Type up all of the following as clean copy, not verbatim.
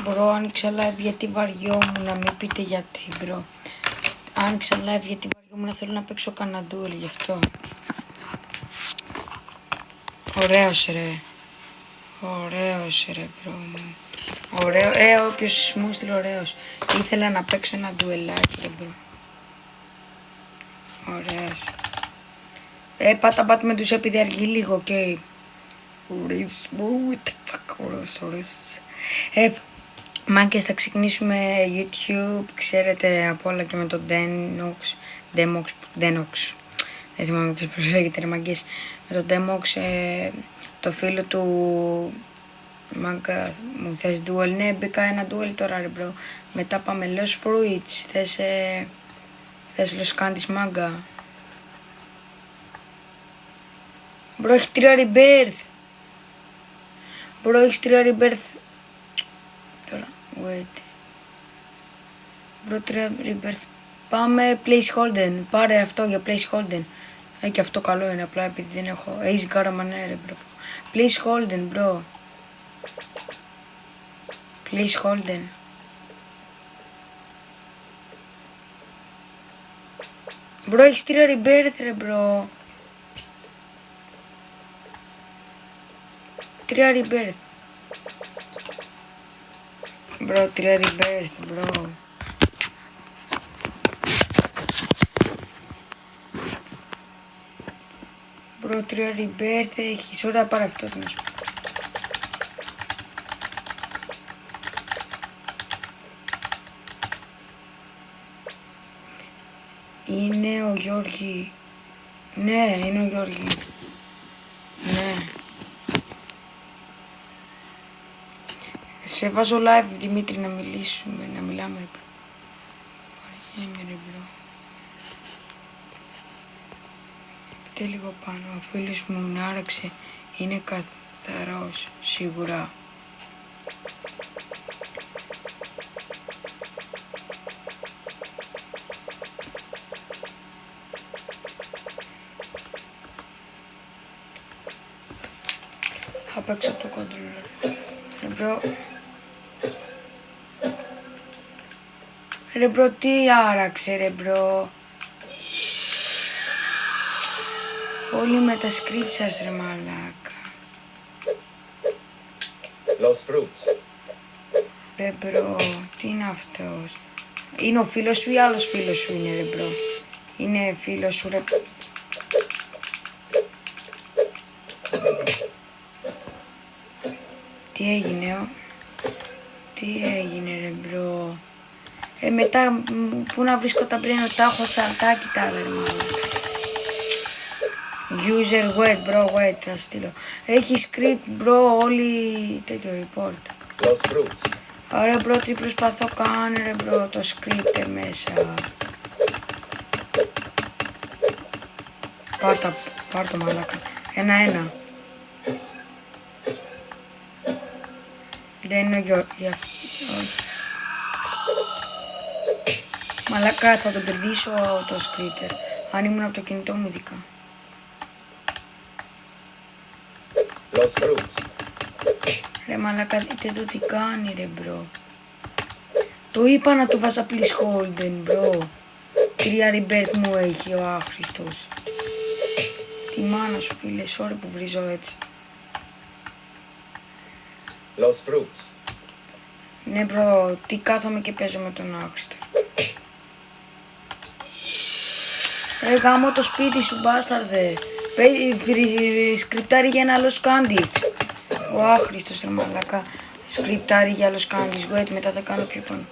Μπρο, άνοιξα live γιατί βαριόμουν, να μην πείτε γιατί, μπρο. Άνοιξα live γιατί βαριόμουν, θέλω να παίξω κανένα ντουέλ, γι' αυτό. Ωραίος ρε. Ωραίος ρε, μπρο μου. Ωραίο, όποιος μου στείλει ωραίος. Ήθελα να παίξω ένα ντουελάκι, ρε, μπρο. Ωραίος. Πάτα με τους επειδή αργεί λίγο, οκ. Ωραίος, what the fuck, ωραίος. Μάγκες, θα ξεκινήσουμε YouTube, ξέρετε, από όλα και με τον Demox. Δεν θυμάμαι ποιος προσέγγεται ρε μάγκες. Με τον Demox, το φίλο του μάγκα μου, θες duel? Ναι, μπήκα ένα duel τώρα ρε μπρο. Μετά πάμε Lost Fruits, θες Lost Candies μάγκα? Μπρο, έχει 3 rebirth. Μπρο, έχεις 3 rebirth. Τώρα, wait. Μπρο, 3 rebirth. Πάμε placeholder. Πάρε αυτό για placeholder. Και αυτό καλό είναι, απλά επειδή δεν έχω. Έχεις γκάραμα, ναι ρε μπρο. Placeholder, μπρο. Placeholder. Μπρο, έχεις 3 rebirth ρε μπρο. 3 rebirth. Μπρο, 3 rebirth, μπρο. Μπρο, 3 rebirth έχεις. Ωραία, πάρε αυτό το να σου πω. Είναι ο Γιώργη. Ναι, είναι ο Γιώργη. Ναι. Σε βάζω live, Δημήτρη, να μιλήσουμε, να μιλάμε. Βαριέμαι ρε μπρο. Πείτε λίγο πάνω, ο φίλος μου να άραξε, είναι καθαρός, σίγουρα. Θα παίξω από το controller. Ρε μπρο. Ρε μπρο, τι άραξε ρε μπρο. Όλοι με τα script σας ρε μαλάκα. Lost Fruits. Ρε μπρο, τι είναι αυτός? Είναι ο φίλος σου ή άλλος φίλος σου είναι ρε μπρο? Είναι φίλος σου ρε. Τι έγινε τι έγινε ρε μπρο? Μετά που να βρίσκω τα πλένω, τα έχω σαλτάκι τα ρε μαλάκα. User wait bro, wait, θα στείλω. Έχει script bro, όλοι τέτοιο report. Lost Fruits. Ωραία bro, τι προσπαθώ κάνε ρε bro, το script μέσα. Πάρ' το μαλάκα. 1-1. Δεν είναι για αυτό. Μαλάκα, θα τον κερδίσω το scripter. Αν ήμουν από το κινητό μου ειδικά. Lost Fruits. Ρε μαλάκα, δείτε εδώ τι κάνει ρε μπρο. Το είπα να του βάζα placeholder μπρο. 3 rebirth μου έχει ο άχρηστος. Τη μάνα σου φίλε, sorry που βρίζω έτσι. Lost Fruits. Ναι μπρο, τι κάθομαι και παίζω με τον άχρηστο. Ρε γάμω το σπίτι σου μπάσταρδε. Σκριπτάρει για ένα Lost Candies. Ο άχρηστος ρε μαλάκα. Σκριπτάρει για Lost Candies. Wait, μετά θα κάνω πιο πάνω.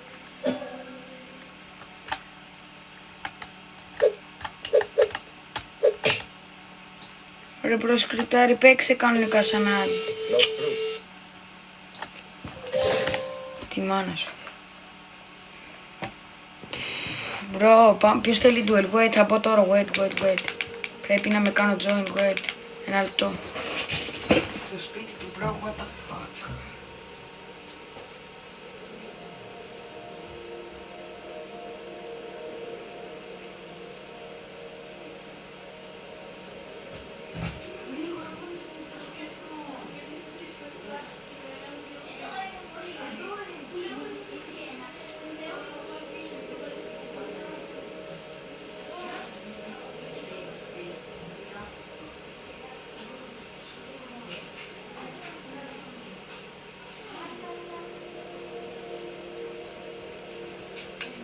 Ρε μπρο, σκριπτάρει, παίξε κανονικά σαν να... Lost Fruits. Τη μάνα σου. Μπρο, ποιος θέλει duel? Wait, θα πω τώρα. Wait. Πρέπει να με κάνω join, wait. Ένα λεπτό. Το σπίτι του μπρο, what the fuck.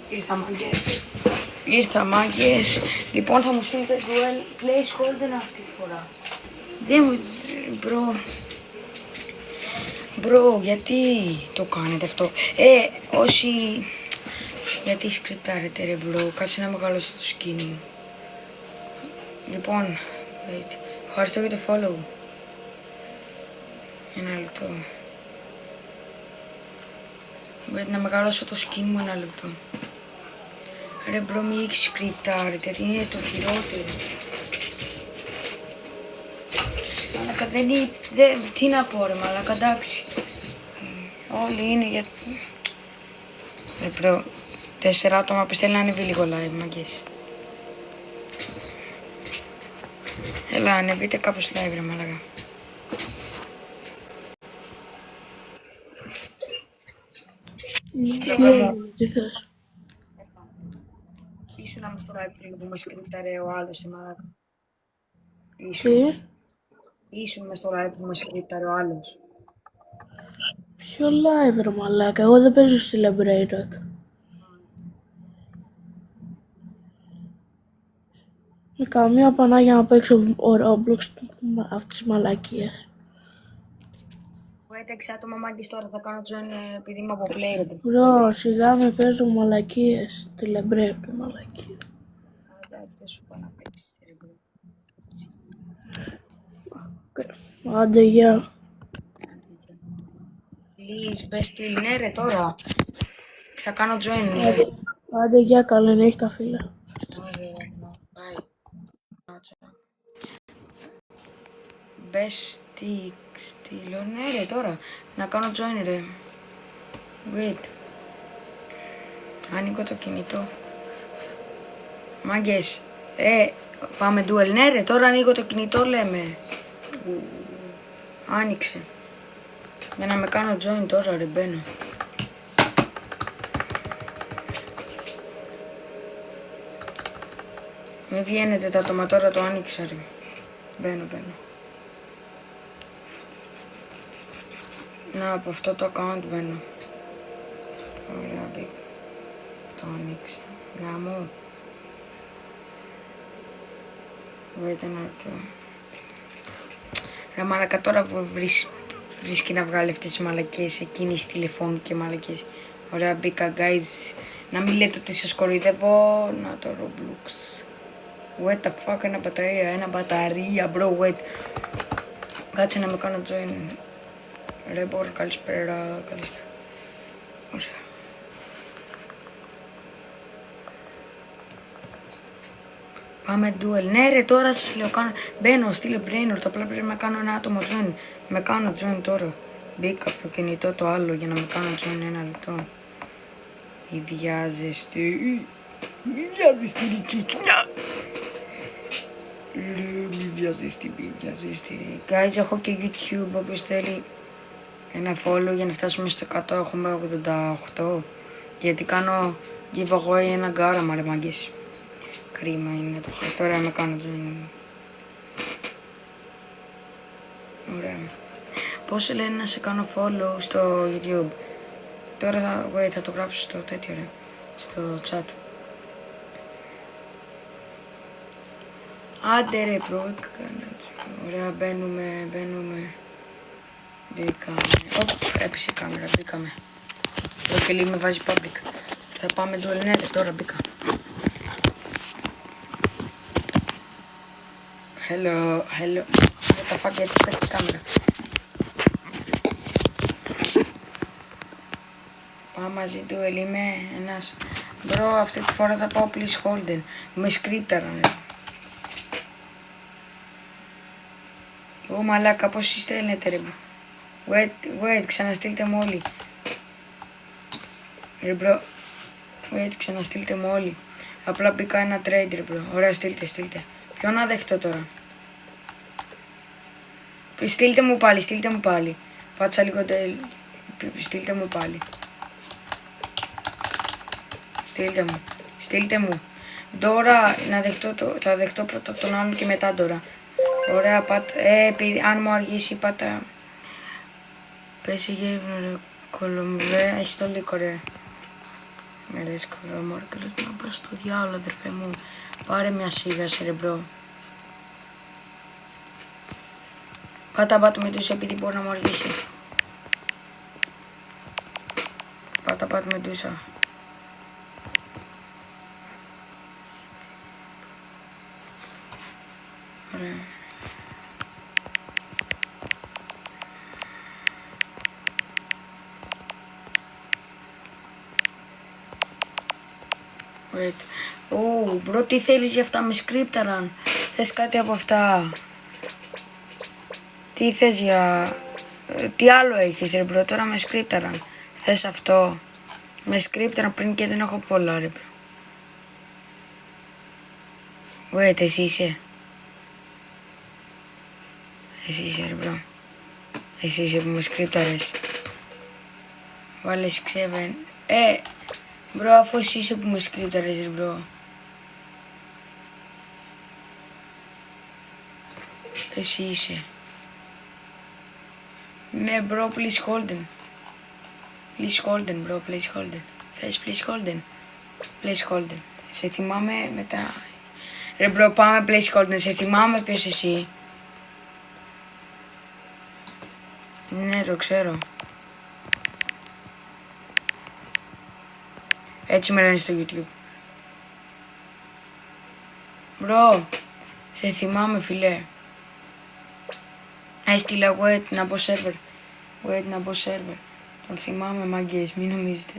Ήρθα μάγκες. Λοιπόν, θα μου στείλετε duel placeholder αυτή τη φορά. Δεν μου... Μπρο, γιατί το κάνετε αυτό? Όσοι... Γιατί σκριτάρετε ρε μπρο, κάτσε να μεγαλώσω το skin μου. Λοιπόν, wait. Ευχαριστώ για το follow. Ένα λεπτό. Wait, να μεγαλώσω το skin μου ένα λεπτό. Ρε μπρο, μη έχεις σκριτάρετε, είναι το χειρότερο. Μαλάκα δεν είναι... Τι να πω ρε μαλάκα, εντάξει. Όλοι είναι για... Ρε μπρο, 4 άτομα πιστεύει να ανεβεί λίγο live, μαγκές. Έλα, ανεβείτε κάπως live ρε μαλάκα. Τι θες? Ήσουν να μου στο live πριν που με σκρίπταρε ο άλλος η μαλάκα. Τι? Ήσουν μες στο live που με σκρίπταρε ο άλλος. Ποιο live ρε μαλάκα, εγώ δεν παίζω στη Liberated. Με καμία πανάγια να παίξω ο Roblox αυτές τις μαλακίες. Έχω 6 άτομα μάγκες τώρα, θα κάνω join επειδή είμαι από player. Μπρο, σιγά με παίζω μαλακίες, στη Liberated μαλακίες. Εντάξει, δεν σου είπα να παίξεις ρε μπρο. Άντε γεια. Please, μπες στη ναι ρε τώρα. Θα κάνω join. Άντε γεια, καλή νύχτα φίλε. Ωραία, bye. Μπες στη ναι ρε τώρα. Να κάνω join ρε. Wait. Ανοίγω το κινητό. Μάγκες. Πάμε duel. Ναι ρε, τώρα ανοίγω το κινητό λέμε. Άνοιξε. Για να με κάνω join τώρα ρε, μπαίνω. Μην βγαίνετε τα άτομα τώρα, το άνοιξα ρε. Μπαίνω. Να, από αυτό το account μπαίνω. Ωραία, μπήκα. Το άνοιξα. Γαμώ. Βρείτε να το... Ρε μαλακα, τώρα που βρίσκει να βγάλει αυτές τις μαλακίες, εκείνης τηλεφώνου και μαλακίες. Ωραία, μπήκα, guys. Να μην λέτε ότι σας κοροϊδεύω. Να το Roblox. What the fuck, ένα μπαταρία, bro, wait. Κάτσε να με κάνω join. Ρε μπορώ, καλησπέρα. Ωραία. Πάμε duel. Ναι ρε, τώρα σας λέω κάνω... Μπαίνω, στείλε brainrot, απλά πρέπει να κάνω ένα άτομο join. Με κάνω join τώρα. Μπήκα από το κινητό το άλλο για να με κάνω join ένα λεπτό. Μη βιάζεστε ρε τσουτσουνιά. Μη βιάζεστε. Guys, έχω και YouTube, όποιος θέλει ένα follow για να φτάσουμε στο 100, έχουμε 88. Γιατί κάνω giveaway ένα γκάραμα ρε μάγκες. Κρίμα είναι το χαστό, ωραία με κάνω join. Ωραία. Πώς λένε να σε κάνω follow στο YouTube? Τώρα θα το γράψω στο τέτοιο ρε, στο chat. Άντε ρε bro, ωραία μπαίνουμε. Μπήκαμε. Έπεσε η κάμερα, μπήκαμε. Το κελί με βάζει public. Θα πάμε duel, ναι ρε, τώρα μπήκα. Hello. What the fuck, γιατί πέφτει η κάμερα. Πάμε μαζί duel, είμαι ένας. Μπρο, αυτή τη φορά θα πάω please holden. Με σκρίπταραν ρε. Ω μαλάκα, πώς στέλνετε ρε. Wait, ξαναστείλτε μου όλοι. Ρε μπρο. Wait, ξαναστείλτε μου όλοι. Απλά μπήκα ένα trade ρε μπρο. Ωραία, στείλτε. Ποιο να δεχτώ τώρα? Στείλτε μου πάλι. Πάτσα λίγο στείλτε μου πάλι. Στείλτε μου. Τώρα να δεχτώ θα δεχτώ πρώτα τον άλλον και μετά τώρα. Ωραία, αν μου αργήσει πάτα. Πέσει γεύνο ρε Κολομβέ, έχει το λίγο ρε. Με λες κορόμορκελος να πας στο διάολο, αδερφέ μου. Πάρε μια σίγαση ρε μπρο. Πάτα πάτου με τους επειδή μπορεί να μου αργήσει. Πάτα πάτου με τούσα. Ωραία. Wait. Ω, μπρο, τι θέλεις για αυτά με σκρίπταραν. Θες κάτι από αυτά. Τι θες για... Τι άλλο έχεις ρε μπρο, τώρα με σκρίπταραν. Θες αυτό. Με σκρίπταραν πριν και δεν έχω πολλά ρε μπρο. Wait, εσύ είσαι. Εσύ είσαι ρε μπρο. Εσύ είσαι που με σκρίπταρες. Βάλες ξέβεν. Μπρο, αφού εσύ είσαι που με σκρίπταρες ρε μπρο. Εσύ είσαι. Ναι μπρο, please hold in. Please hold in bro, please hold in. Θες please hold in. Please hold in. Σε θυμάμαι μετά. Ρε μπρο, πάμε please hold in. Σε θυμάμαι ποιος εσύ. Ναι, το ξέρω. Έτσι με λένε στο YouTube. Μπρο, σε θυμάμαι φιλέ. Έστειλα wait να μπω server. Wait να μπω server. Τον θυμάμαι μάγκες, μην νομίζετε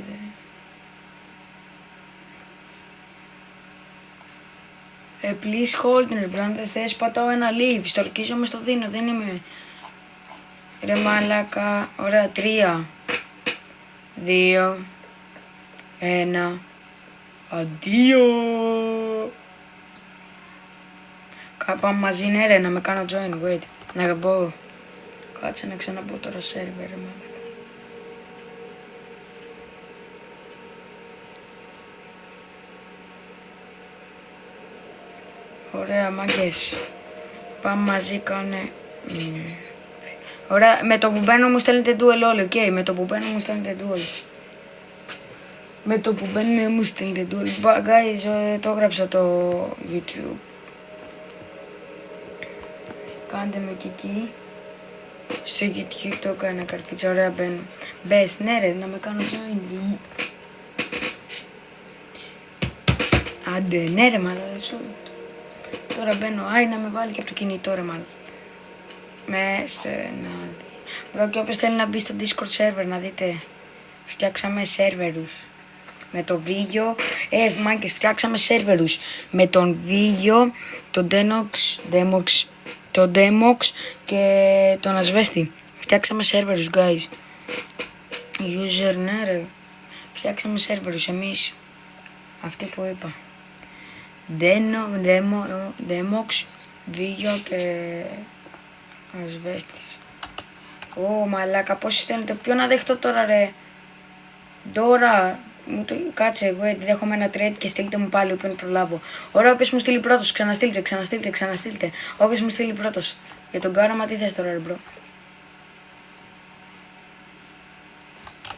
δε. Please hold ρε μπρο, αν δεν θες πατάω ένα leave. Στορκίζομαι στο δίνω, δεν είμαι. Ρε μαλάκα, ωραία, 3, 2, 1, αντίο. Πάμε μαζί ναι ρε, να με κάνω join, wait. Να μπω, κάτσε να ξαναμπω τώρα server ρε μαλάκα. Ωραία μάγκες. Πάμε μαζί κάνε. Ωραία, με το που μπαίνω μου στέλνετε duel όλοι, ok. Με το που μπαίνω μου στέλνετε duel. Με το που μπαίνω μου στέλνετε duel. Guys, το έγραψα το YouTube. Κάντε με και εκεί. Στο YouTube το έκανα καρφίτσα, ωραία μπαίνω. Μπες, ναι ρε, να με κάνω join. Άντε, ναι ρε μάλλον, σου. Τώρα μπαίνω, να με βάλει και από το κινητό ρε μάλλον. Μέσα να δει. Ωραία, και όποιος θέλει να μπει στο Discord server να δείτε. Φτιάξαμε σερβερους. Με το βίγιο. Μάγκες, φτιάξαμε σερβερους. Με τον βίγιο, τον Demox και τον Ασβέστη. Φτιάξαμε σερβερους, guys. User, ναι ρε. Φτιάξαμε σερβερους εμείς. Αυτοί που είπα. Demox, βίγιο και Ασβέστης. Μαλάκα, πώς στέλνετε, ποιο να δεχτώ τώρα ρε. Τώρα, κάτσε εγώ, δέχομαι ένα trade και στείλτε μου πάλι όποιον προλάβω. Ωραία, όποιος μου στείλει πρώτος, ξαναστείλτε. Όποιος μου στείλει πρώτος. Για τον κάραμα τι θες τώρα ρε μπρο.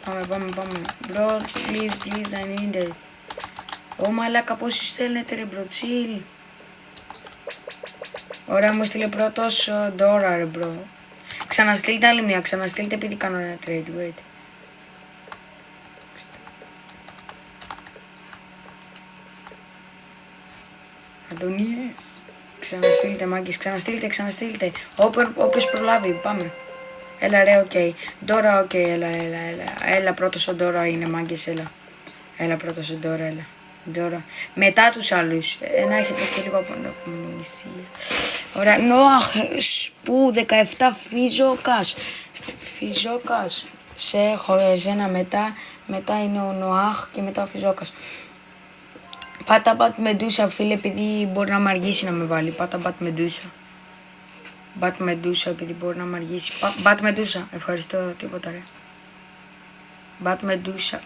Πάμε. Bro, please, I need it. Μαλάκα, πόσοι στέλνετε ρε μπρο, chill. Ωραία, μου στείλε πρώτος Dora ρε μπρο. Ξαναστείλτε άλλη μία, ξαναστείλτε επειδή κάνω ένα trade, wait. Αντωνίς. Ξαναστείλτε μάγκες, ξαναστείλτε. Όποιος προλάβει, πάμε. Έλα ρε, οκ. Dora, οκ, έλα πρώτος ο Dora είναι μάγκες, έλα πρώτος ο Dora, έλα. Dora. Μετά τους άλλους, να έχετε και λίγο απομονησία. Ωραία, Νοάχ, που 17 Φιζόκας. Σε έχω εσένα μετά είναι ο Νοάχ και μετά ο Φιζόκας. Πάτα Μεντούσα φίλε, επειδή μπορεί να μ' αργήσει να με βάλει. Πάτα Μεντούσα επειδή μπορεί να μ' αργήσει. Μεντούσα, ευχαριστώ, τίποτα ρε. Μεντούσα.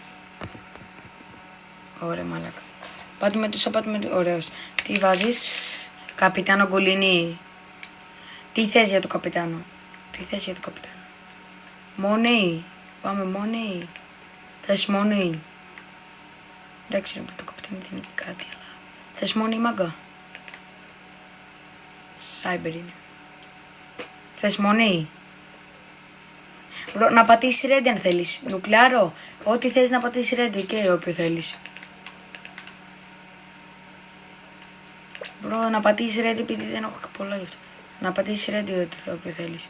Ωραία μαλάκα. Μεντούσα, ωραίος. Τι βάζεις, καπιτάνο Γκολίνι. Τι θες για το καπιτάνο. Money. Πάμε money. Θες money. Εντάξει, ρε, το καπιτάνι δεν είναι κάτι, αλλά... Θες μόνο η μάγκα. Cyber είναι. Θες μονή. Μπρο, να πατήσεις ready αν θέλεις. Νουκλεάρο. Ό,τι θες να πατήσεις ready και όποιο θέλεις. Μπρο, να πατήσεις ready επειδή δεν έχω πολλά γι' αυτό. Να πατήσεις ready όποιο θέλεις.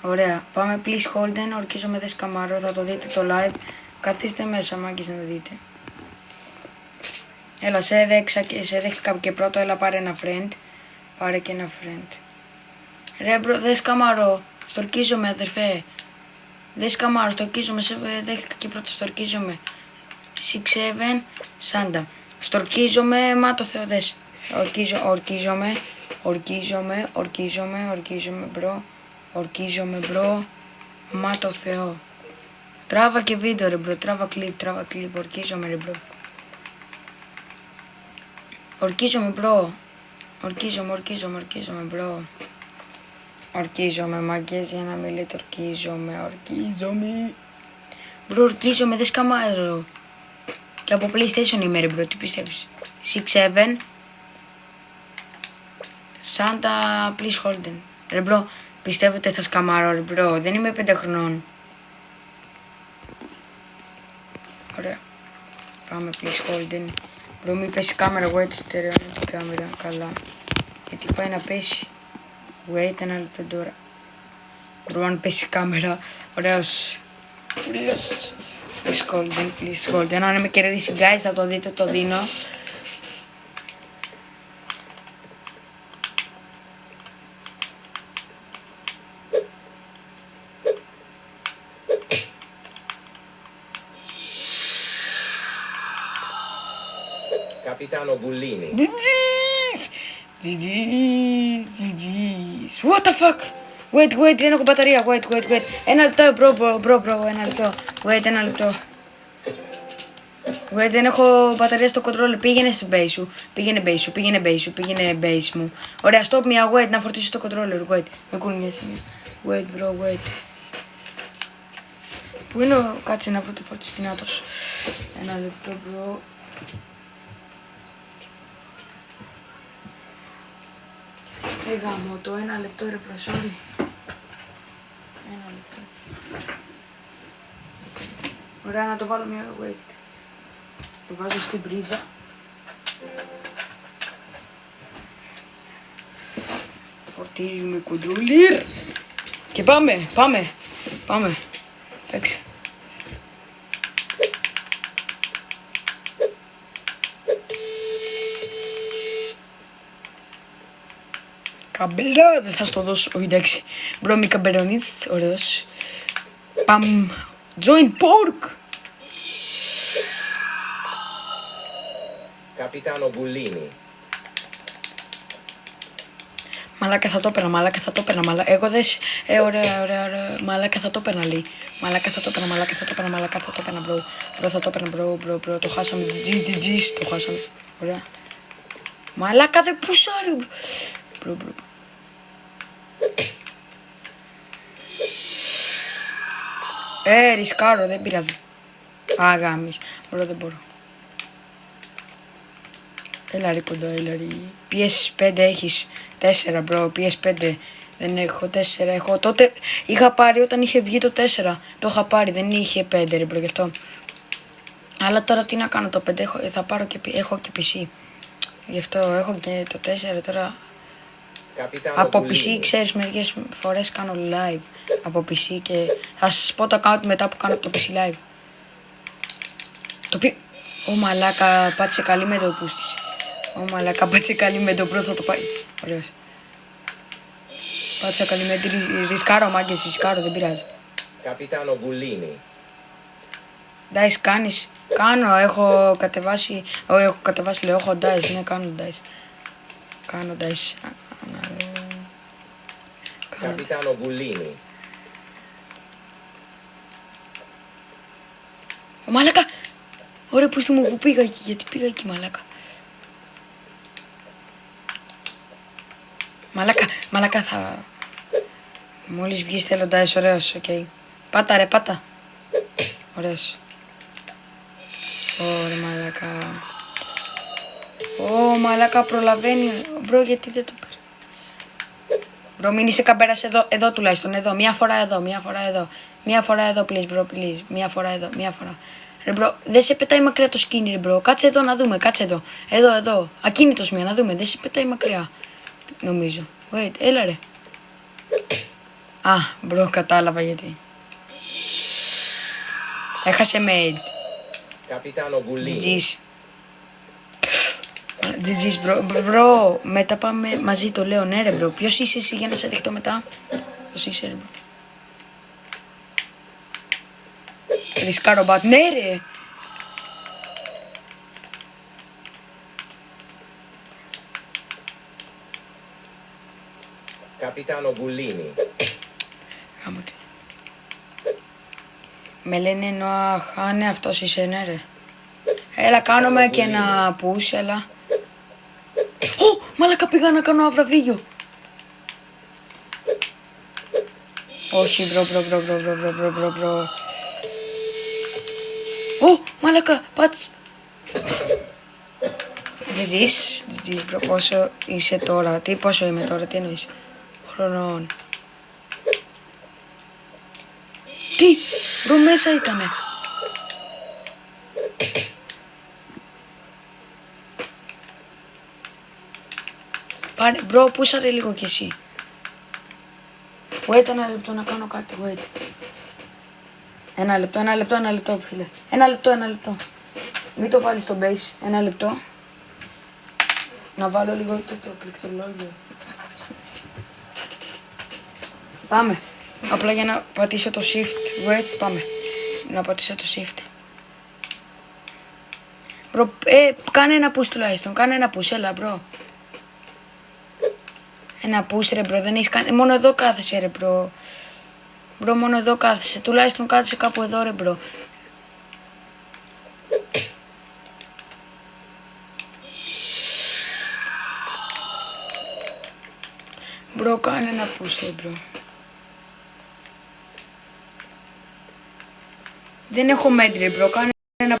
Ωραία. Πάμε please Holden. Ορκίζομαι δε σκαμαρώ. Θα το δείτε το live. Καθίστε μέσα μάγκες να το δείτε. Έλα, σε δέχτηκα και πρώτο. Έλα, πάρε ένα friend. Πάρε και ένα friend. Ρε μπρο, δε σκαμαρώ. Στορκίζομαι αδερφέ. Δε σκαμάρω, στορκίζομαι. Σε δέχτηκα και πρώτο, στορκίζομαι. 6-7 Σάντα. Στορκίζομαι, μα το Θεό δες. Ορκίζομαι μπρο. Ορκίζομαι μπρο. Μα το Θεό. Τράβα και βίντεο ρε μπρο, τράβα κλιπ, ορκίζομαι ρε μπρο. Ορκίζομαι μπρο. Ορκίζομαι μπρο. Ορκίζομαι μάγκες για να μην λέτε ορκίζομαι. Μπρο, ορκίζομαι, δεν σκαμάρω. Και από PlayStation είμαι ρε μπρο, τι πιστεύεις. 6-7 Santa please Holden. Ρε μπρο, πιστεύετε θα σκαμάρω ρε μπρο, δεν είμαι 5 χρονών. Ωραία. Πάμε please Holden. Μπρο, μην πέσει η κάμερα, wait, στερεώνει την κάμερα, καλά. Γιατί πάει να πέσει. Wait ένα λεπτό τώρα. Μπρο, αν πέσει η κάμερα, ωραίος. Please Holden. Αν με κερδίσει guys θα το δείτε, το δίνω. Capitano Bullini. GG's. What the fuck? Wait, δεν έχω μπαταρία. Wait. Ένα λεπτό, bro, ένα λεπτό. Wait, ένα λεπτό. Wait, δεν έχω μπαταρία στο controller. Πήγαινε στη base σου. Πήγαινε base μου. Ωραία, stop me, wait, να φορτίσω το controller. Wait, με κουνιέσαι. Wait, bro, wait. Πού είναι ο... Κάτσε να βρω το φορτιστή νάτος. Ένα λεπτό, bro. Γάμο το, ένα λεπτό ρε προσόρι. Ένα λεπτό. Ωραία, να το βάλω μια wait. Το βάζω στην πρίζα. Φορτίζουμε κοντρόλερ. Και πάμε. Εντάξει. Καμπέρα, δεν θα στο δώσω, όχι εντάξει. Μπρο, μη καμπερονίτς, ωραίος. Παμ, join pork. Capitano Bullini. Μαλάκα θα το έπαιρνα, εγώ δες, ωραία, μαλάκα θα το έπαιρνα λέει. Μαλάκα θα το έπαιρνα, μπρο. Μπρο, θα το έπαιρνα, μπρο, το χάσαμε, GG's, το χάσαμε, ωραία. Μαλάκα δεν πουσάρει, μπρο. Ρισκάρω, δεν πειράζει. Αγάμις, μπρο, δεν μπορώ. Έλα ρε κοντά, PS5 έχεις, 4 μπρο, PS5 δεν έχω, 4 έχω. Τότε είχα πάρει όταν είχε βγει το 4, το είχα πάρει, δεν είχε 5 ρε μπρο γι' αυτό. Αλλά τώρα τι να κάνω, το 5 θα πάρω και έχω και PC. Γι' αυτό έχω και το 4 τώρα. Από PC ξέρεις μερικές φορές κάνω live από PC και θα σας πω το account μετά που κάνω από το PC live. Το οποίο... Ω μαλάκα πάτησε καλή με το πούστης. Ω μαλάκα πάτησε καλή με το πρώτο θα το πάρει. Ωραίος. Πάτησε καλή με το ρισκάρω μάγκες, ρισκάρω δεν πειράζει. Capitano Bullini. Dice κάνεις. Κάνω, έχω κατεβάσει λέω, έχω dice, ναι κάνω dice. Capitano Bullini. Ο μαλάκα! Ωραία πούστε μου που πήγα εκεί, γιατί πήγα εκεί μαλάκα. Μαλάκα θα... Μόλις βγεις θέλω dice, ωραίος, οκ. Πάτα ρε, πάτα. Ωραίος. Ωραία μαλακά. Ω μαλακά προλαβαίνει. Μπρο γιατί δεν το πήρε. Μπρο μην είσαι καμπέρας εδώ τουλάχιστον. Εδώ. Μια φορά εδώ. Μια φορά εδώ. Μια φορά εδώ please bro please. Μια φορά εδώ. Μια φορά. Ρε μπρο δεν σε πετάει μακριά το σκίνι ρε μπρο. Κάτσε εδώ να δούμε. Κάτσε εδώ. Εδώ. Ακίνητος μία να δούμε. Δεν σε πετάει μακριά. Νομίζω. Wait έλα ρε. Α μπρο κατάλαβα γιατί. Έχασε mail. Capitano Bullini. GG's. GG's bro, μετά πάμε μαζί το λέω, ναι ρε bro. Ποιος είσαι εσύ για να σε δεχτώ μετά? Ποιος είσαι ρε bro? Ρισκάρω μπατ, ναι ρε. Capitano Bullini. Γάμο τι. Με λένε Νοαχ, ναι αυτός είσαι ναι ρε. Έλα κάνουμε και ένα push, έλα. Ω, μαλακα πήγα να κάνω αβραβίγιο. Όχι μπρο. Ω, μαλακα, πάτς. GG's μπρο, πόσο είσαι τώρα, πόσο είμαι τώρα, τι εννοείς. Χρονών. Τι, μπρο μέσα ήτανε. Πάρε, μπρο, πούσαρε λίγο κι εσύ. Wait ένα λεπτό να κάνω κάτι, wait. Ένα λεπτό, φίλε. Ένα λεπτό. Μην το βάλεις στο base, ένα λεπτό. Να βάλω λίγο το πληκτρολόγιο. Πάμε. Απλά για να πατήσω το shift, wait, πάμε. Να πατήσω το shift. Μπρο, κάνε ένα push τουλάχιστον, κάνε ένα push, έλα μπρο. Ένα push ρε μπρο, δεν έχεις κάνει, μόνο εδώ κάθεσαι ρε μπρο. Μπρο, μόνο εδώ κάθεσαι, τουλάχιστον κάθεσαι κάπου εδώ ρε μπρο. Μπρο, κάνε ένα push ρε μπρο. Δεν έχω μέτρη μπρο, κάνε ένα.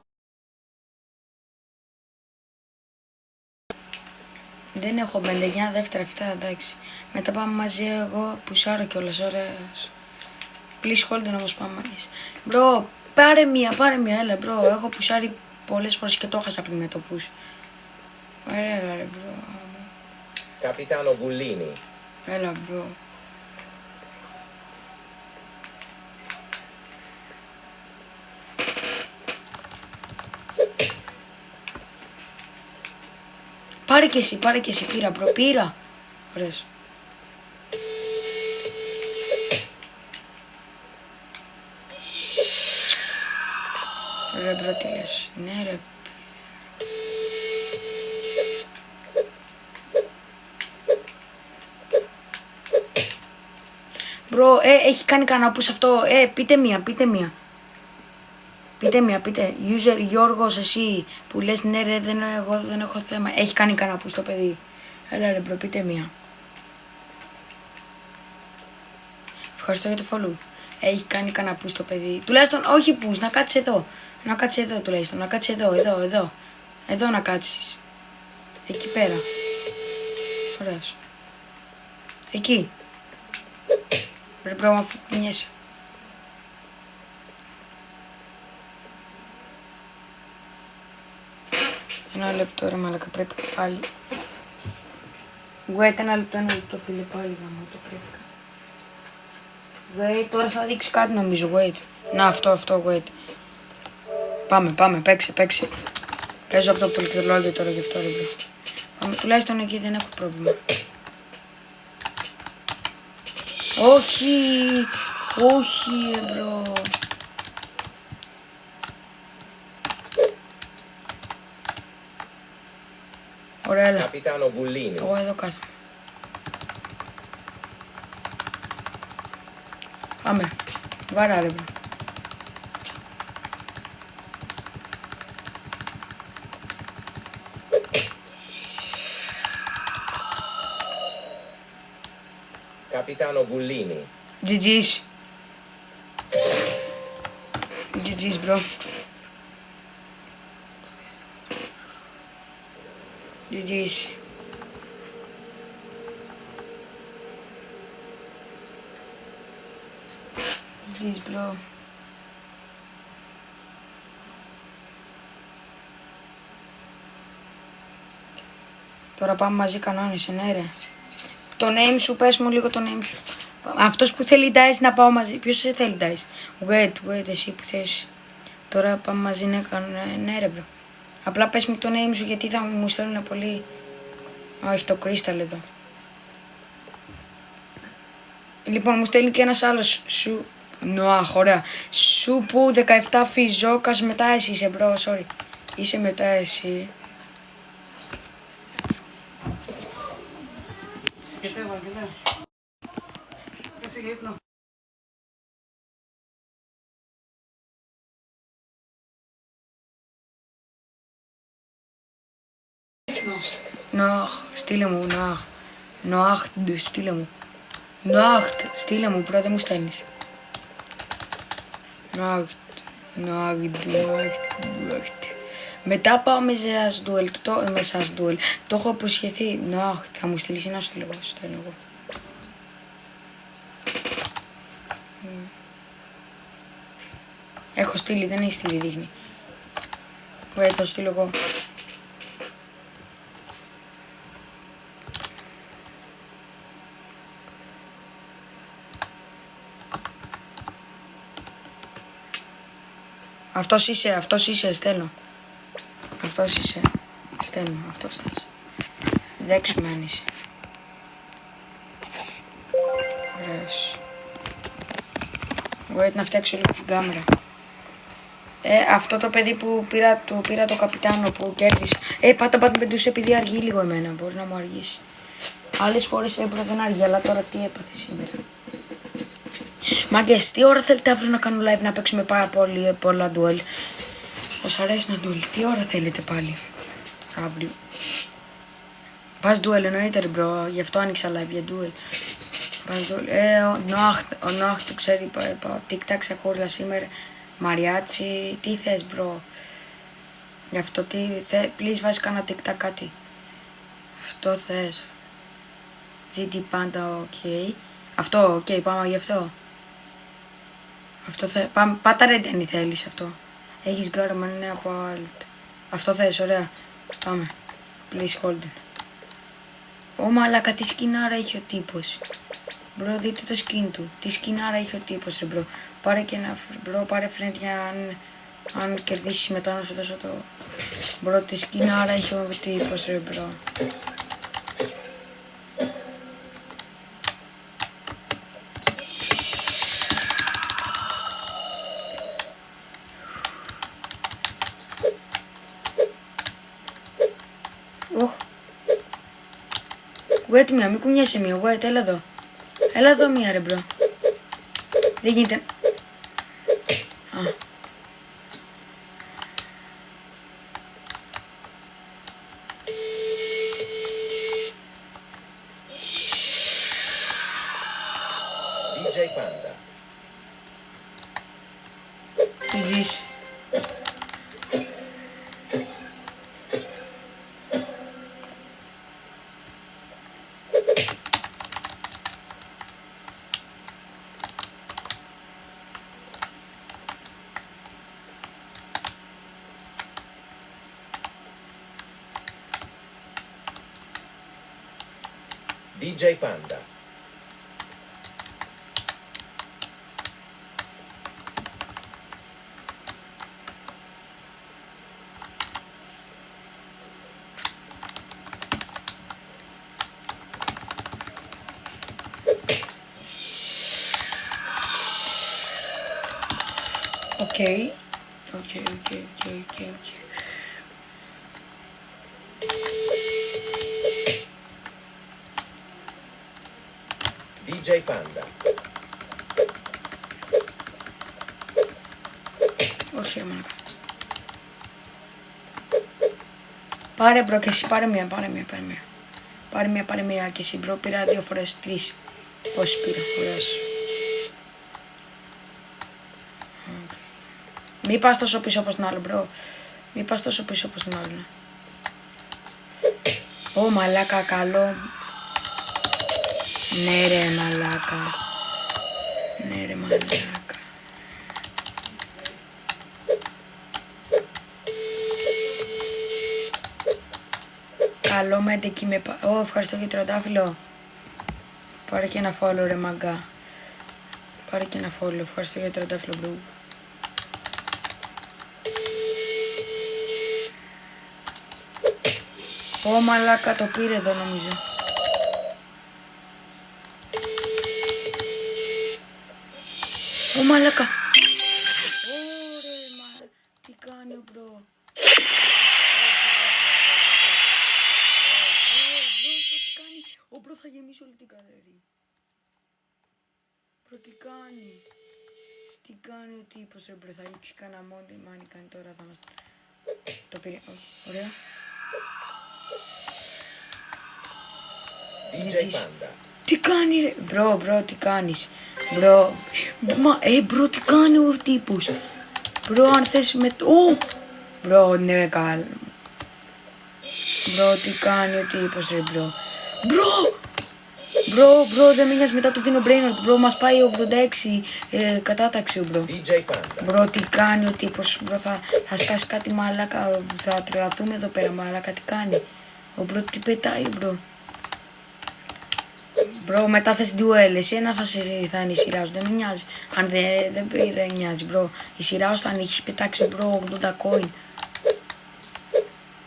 Δεν έχω μπεντεγιά, δεύτερα αυτά, εντάξει. Μετά πάμε μαζί, εγώ πουσάρω κιόλας, ωραίος. Please hold όμως πάμε μαζί. Μπρο, πάρε μία, έλα μπρο. Έχω πουσάρει πολλές φορές και το έχασα πριν με το push. Ωραία ρε μπρο. Capitano Bullini. Έλα μπρο. Πάρε και εσύ, πήρα μπρο, πήρα. Ωραίος. Ρε μπρο, τι λες, ναι ρε. Μπρο, έχει κάνει κανένα push αυτό, πείτε μία. Πείτε, user Γιώργος εσύ που λες ναι ρε εγώ δεν έχω θέμα. Έχει κάνει κανένα push το παιδί. Έλα ρε μπρο, πείτε μία. Ευχαριστώ για το follow. Έχει κάνει κανένα push το παιδί. Τουλάχιστον όχι push, να κάτσεις εδώ. Να κάτσεις εδώ τουλάχιστον, να κάτσεις εδώ. Εδώ να κάτσεις. Εκεί πέρα. Ωραίος. Εκεί. Ρε μπρο, αφού κουνιέσαι. Ένα λεπτό ρε μαλακα, πρέπει πάλι. Wait, ένα λεπτό φίλε, πάλι γαμώ το πρέπει. Wait, τώρα θα δείξει κάτι νομίζω, wait. Να αυτό, wait. Πάμε, παίξε. Παίζω από το πληκτρολόγιο τώρα γι' αυτό ρε μπρο. Πάμε, τουλάχιστον εκεί δεν έχω πρόβλημα. Όχι ρε μπρο. Ωραία, έλα. Capitano Bullini. Εγώ εδώ κάτω. Πάμε. Βάρα ρε μπρο. Capitano Bullini. GG's bro. GG's. GG's bro. Τώρα πάμε μαζί κανόνισε, ναι ρε. Το name σου, πες μου λίγο το name σου. Αυτός που θέλει dice να πάω μαζί. Ποιος σε θέλει dice? Wait, εσύ που θες. Τώρα πάμε μαζί, ναι ρε bro. Απλά πες μου το name σου γιατί θα μου στέλνουν πολύ. Όχι, το Crystal εδώ. Λοιπόν, μου στέλνει και ένας άλλος σου. Νοάχ, ωραία. Σου που 17 φιζόκας, μετά εσύ είσαι bro, sorry. Είσαι μετά εσύ. Συγκεκριτεύω, αρκετά. Κάτσε για ύπνο. Νοάχ, στείλε μου, Νοάχ. Νοάχ, στείλε μου. Νοάχ, στείλε μου, πρώτα μου στέλνεις. Νοάχ, Νοάχ. Μετά πάω με σας duel, το έχω υποσχεθεί. Νοάχ, θα μου στείλεις ή να σου στείλω εγώ. Έχω στείλει, δεν έχει στείλει, δείχνει. Ωραία, το στείλω εγώ. Αυτός είσαι, στέλνω. Αυτός είσαι, στέλνω, αυτός θες. Δέξουμε αν είσαι. Ωραίος. Wait να φτιάξω λίγο την κάμερα. Αυτό το παιδί που πήρα το καπιτάνο που κέρδισε. Πάτα πεντούσε επειδή αργεί λίγο εμένα, μπορεί να μου αργήσει. Άλλες φορές έπρεπε δεν αργεί, αλλά τώρα τι έπαθε σήμερα. Μάγκες, τι ώρα θέλετε αύριο να κάνω live να παίξουμε πάρα πολλά duel? Σας αρέσει να duel? Τι ώρα θέλετε πάλι αύριο? Πας duel εννοείται ρε bro, γι' αυτό άνοιξα live για duel. Πας duel, ο Νοάχ το ξέρει, TikTok σε χώρλα σήμερα, μαριάτσι, τι θες bro? Γι' αυτό please βάζει κάνα TikTok κάτι. Αυτό θες. GT πάντα ok. Αυτό ok, πάμε γι' αυτό. Αυτό θε... Πάτα ready αν θέλεις αυτό. Έχεις γκάραμα, είναι από alt. Αυτό θες, ωραία. Πάμε. Please hold it. Ω μαλάκα, τι σκηνάρα έχει ο τύπος. Μπρο, δείτε το skin του. Τι σκηνάρα έχει ο τύπος ρε μπρο. Πάρε και ένα μπρο, πάρε friend για αν κερδίσεις μετά να σου δώσω το... Μπρο, τι σκηνάρα έχει ο τύπος ρε μπρο. Wait μία, μην κουνιέσαι μία, wait, έλα εδώ. Έλα εδώ μία ρε μπρο. Δεν γίνεται. Α. DJ Panda. Τι ζεις. DJ Panda. Okay. DJ Panda. Όχι, μαλάκα. Πάρε μπρο και εσύ, πάρε μία. Πάρε μία και εσύ μπρο, πήρα 2 φορές 3. Πόσοι πήρα, ωραίος. Μη πας τόσο πίσω όπως τον άλλο μπρο. Μη πας τόσο πίσω όπως τον άλλο. Ω, μαλάκα, καλό. Ναι ρε μαλάκα. Ναι ρε μαλάκα. Καλό μέντεκι με... Ω, ευχαριστώ για τραντάφυλλο. Πάρε και ένα follow ρε μαγκά. Πάρε και ένα follow. Ευχαριστώ για τραντάφυλλο bro. Ω μαλάκα, το πήρε εδώ νομίζω. Ω μαλάκα. Ωραία μα. Τι κάνει ο μπρο. Τι κάνει. Ο μπρο θα γεμίσει όλη την καλερί. Μπρο τι κάνει. Τι κάνει ο τύπος ρε μπρο. Θα ρίξει κανένα μόνοι. Μάνι κάνει τώρα θα μας... Το πήρε. Όχι. Ωραία. DJ GG's. Panda. Τι κάνει ρε. Μπρο τι κάνεις. Μπρο. Μπρο τι κάνει ο τύπος. Μπρο αν θες με το... Μπρο ναι καλά. Μπρο τι κάνει ο τύπος ρε μπρο. Μπρο δεν με νοιάζει μετά του δίνω brainerd. Μπρο μας πάει 86 κατάταξη μπρο. DJ Panda. Μπρο τι κάνει ο τύπος. Μπρο θα σκάσει κάτι μαλάκα. Θα τρελαθούμε εδώ πέρα μαλάκα. Τι κάνει. Ο μπρο τι πετάει μπρο. Μπρο, μετά θες duel, εσένα θα είναι η σειρά σου, δεν με νοιάζει. Αν δεν νοιάζει, μπρο. Η σειρά σου θα έχει πετάξει, μπρο, 80 coin.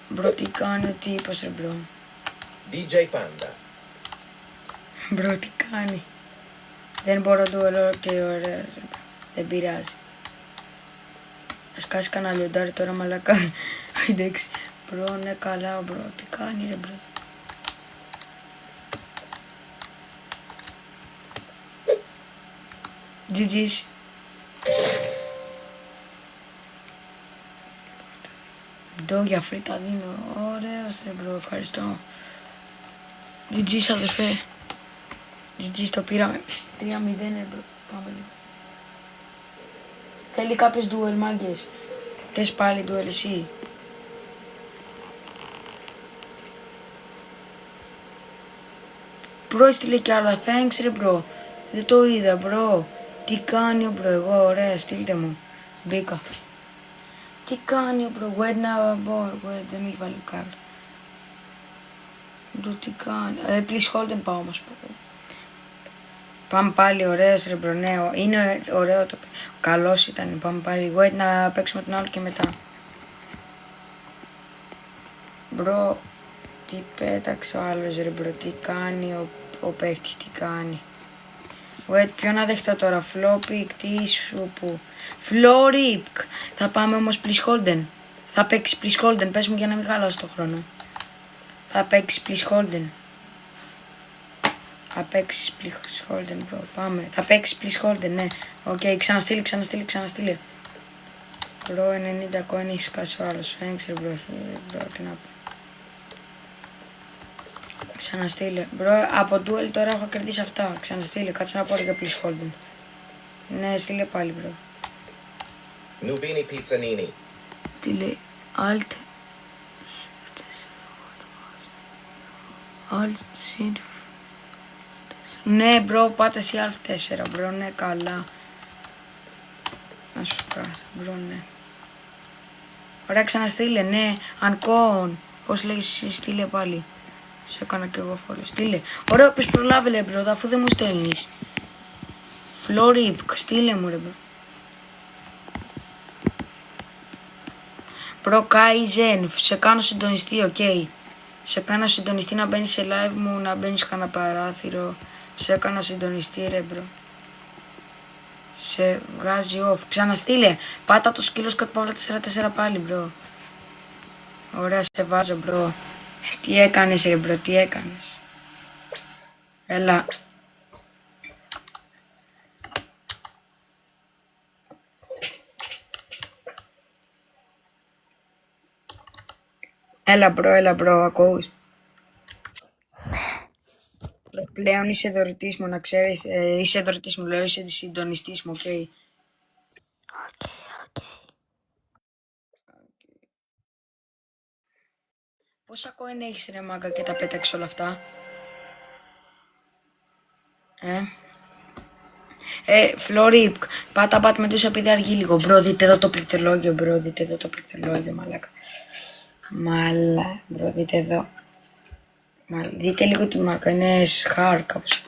Μπρο, τι κάνει ο τύπος, ρε, μπρο. DJ Panda. Μπρο, τι κάνει. Δεν μπορώ duel, και ωραία, δεν πειράζει. Ας κάσει κανένα λιοντάρι τώρα, μαλακά. Εντάξει, μπρο, ναι, καλά, μπρο, τι κάνει, ρε, μπρο. GG's. Ντο για φρίτα δίνω. Ωραίος ρε μπρο, ευχαριστώ. GG's αδερφέ. GG's το πήραμε. 3-0 ρε μπρο. Πάμε λίγο. Θέλει κάποιες duel μάγκες. Θες πάλι duel εσύ. Μπρο έστειλε κι άλλα. Thanks ρε μπρο. Δεν το είδα μπρο. Τι κάνει ο μπρο, εγώ ωραία, στείλτε μου. Μπήκα. Τι κάνει ο μπρο, wait now, wait, δεν με έχει βάλει κάρτα. Μπρο, τι κάνει, please hold and πάω όμως. Πάμε πάλι, ωραίος ρε μπρο, ναι, είναι ωραίο το καλός ήταν, πάμε πάλι, wait να παίξουμε τον άλλο και μετά. Μπρο, τι πέταξε ο άλλος ρε μπρο, τι κάνει ο παίχτης, τι κάνει. Wait, ποιο να δεχτώ τώρα, Flopik, τι σου που... Florip! Θα πάμε όμως please Holden. Θα παίξεις please Holden, πες μου για να μην χαλάσω το χρόνο. Θα παίξεις please Holden. Θα παίξεις please Holden, bro, πάμε. Θα παίξεις please Holden, ναι. Οκ, ξαναστείλε. Bro, 90 coin έχεις κάσει ο άλλος. Thanks, bro, τι να πω. Ξαναστείλε. Μπρο, από duel τώρα έχω κερδίσει αυτά. Ξαναστείλε, κάτσε να πω για please Holden. Ναι, στείλε πάλι, μπρο. Nubini Pizzanini. Τι λέει, Alt Shift. Ναι, μπρο, πάτε εσύ Alt4, μπρο, ναι, καλά. Να σου πράσω, μπρο, ναι. Ωραία, ξαναστείλε, ναι, Ancon. Πώς λέγεις, στείλε πάλι. Σε έκανα και εγώ follow. Στείλε. Ωραίο, πες προλάβε ρε μπρο, αφού δεν μου στέλνεις. Florip, στείλε μου ρε μπρο. Μπρο Kaizen, σε κάνω συντονιστή, οκ. Σε κάνω συντονιστή να μπαίνεις σε live μου, να μπαίνεις κανένα παράθυρο. Σε έκανα συντονιστή ρε μπρο. Σε βγάζει off. Ξαναστείλε. Πάτα το σκύλο κάτω παύλα 4-4 πάλι μπρο. Ωραία, σε βάζω μπρο. Τι έκανες ρε μπρο, τι έκανες. Έλα. Έλα μπρο, ακούς. Πλέον είσαι δωρητής μου, να ξέρεις. Είσαι δωρητής μου, λέω, είσαι συντονιστής μου, οκ. Πόσα coin έχεις ρε μάγκα και τα πέταξες όλα αυτά? Φλόρι, πάτα με τους επειδή αργεί λίγο. Μπρο, δείτε εδώ το πληκτρολόγιο, μαλάκα. Μπρο, δείτε εδώ. Δείτε λίγο τη μάρκα, είναι σχάρ κάπως.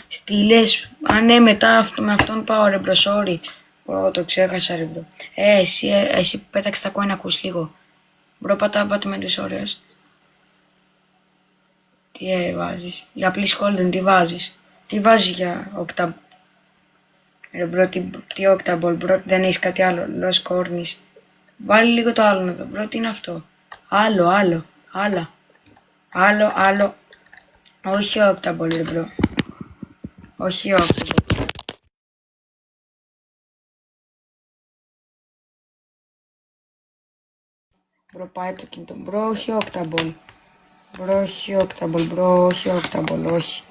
Στήλες, ναι, μετά με αυτόν πάω ρε μπρο, sorry. Μπρο, το ξέχασα ρε μπρο. Εσύ πέταξε τα coin, ακούς λίγο. Μπρο, πάτα με τους ωραίους. Τι βάζεις, για please golden τι βάζεις? Τι βάζεις για octa? Ρε μπρο, τι octaball, μπρο, δεν έχεις κάτι άλλο? Los cornis. Βάλει λίγο το άλλο εδώ, μπρο, τι είναι αυτό? Άλλο. Όχι octaball ρε μπρο. Όχι octaball. Μπρο, πάει το κινητό. Μπρο, όχι octaball. Όχι.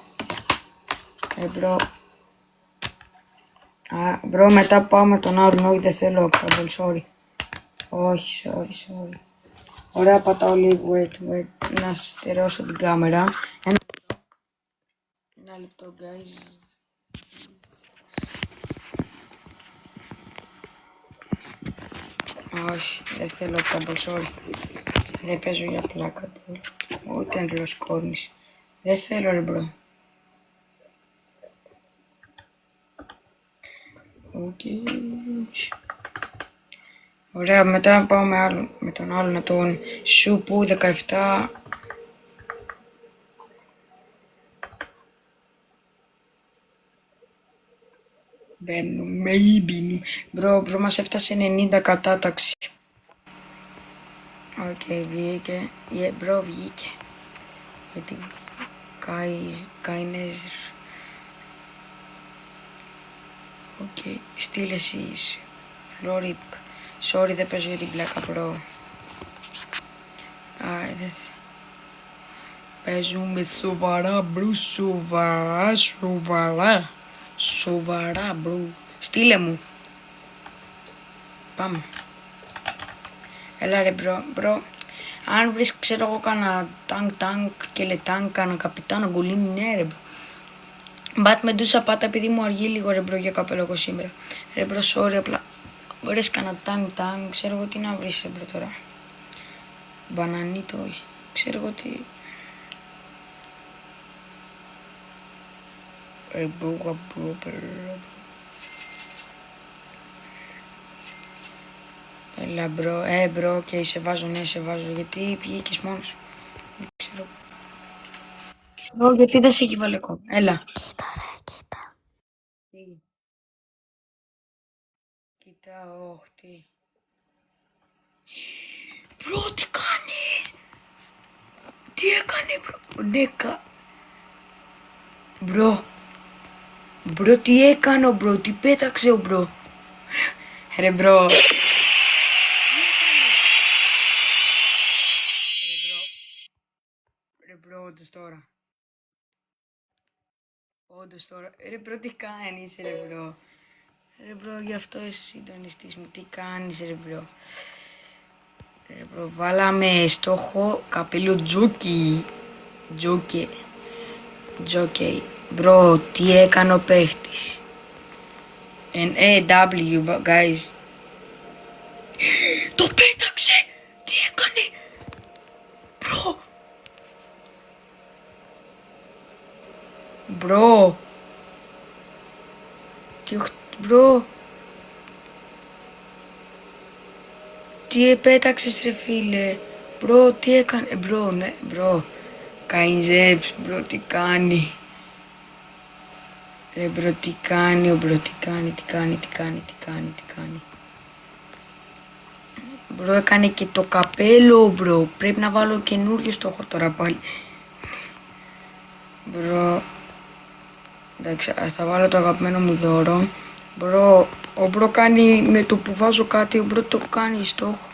Μπρο. Μπρο, μετά πάω με τον άλλον. Όχι, δεν θέλω octaball, sorry. Όχι, sorry. Ωραία, πατάω λίγο, wait. Να στερεώσω την κάμερα. Ένα λεπτό, guys. Όχι, δεν θέλω octaball, sorry. Δεν παίζω για πλάκα του. Ούτε εντελώς κόρνης. Δεν θέλω ρε μπρο. Ωραία, μετά πάω με τον άλλο, με τον Σουπού 17. Μπαίνουμε. Μπρο, μας έφτασε 90 κατάταξη. Βγήκε. Μπρο, βγήκε. Γιατί Καϊνέζερ. Στείλε εσείς. Φλόρι. Sorry, δεν παίζω για την πλάκα, μπρο. Παίζουμε σοβαρά, μπρο. Σοβαρά, μπρο. Στείλε μου. Πάμε. Έλα ρε μπρο. Αν βρεις, ξέρω εγώ, κάνα τάγκ και λετάγκ, κάνα καπιτάνο γκολίνι, ναι ρε μπρο. Μπατ με ντούσα πάτα επειδή μου αργεί λίγο ρε μπρο για καπέλο εγώ σήμερα. Ρε μπρο, sorry, απλά βρες κάνα τάγκ, ξέρω εγώ τι να βρεις ρε μπρο τώρα. Μπανανίτο, όχι. Ξέρω εγώ τι. Ρε μπρο. Έλα μπρο, και σε βάζω, γιατί βγήκες μόνος σου. Δεν ξέρω. Γιατί δεν σε έχει βάλει ακόμα. Έλα. Κοίτα. Κοίτα, τι. Μπρο, τι κάνεις? Τι έκανε μπρο? Νέκα. Μπρο, τι έκανα μπρο? Τι πέταξε ο μπρο? Ρε μπρο. Ρε μπρο, όντως τώρα. Ρε μπρο, τι κάνεις ρε μπρο? Ρε μπρο, γι' αυτό είσαι συντονιστής μου. Τι κάνεις ρε μπρο? Ρε μπρο, βάλαμε στόχο καπέλο τζούκι. Τζόκι. Μπρο, τι έκανε ο παίχτης? W, guys. Το πέταξε! Τι έκανε? Μπρο. Μπρο. Τι επέταξες ρε φίλε? Μπρο, τι έκανε? Μπρο, ναι, μπρο. Καϊνζεύς, μπρο, τι κάνει? Ρε μπρο, τι κάνει ο μπρο, τι κάνει? Μπρο, έκανε και το καπέλο μπρο. Πρέπει να βάλω καινούριο στόχο τώρα πάλι. Μπρο. Εντάξει, ας θα βάλω το αγαπημένο μου δώρο. Μπρο, ο μπρο κάνει με το που βάζω κάτι, ο μπρο το κάνει στόχο.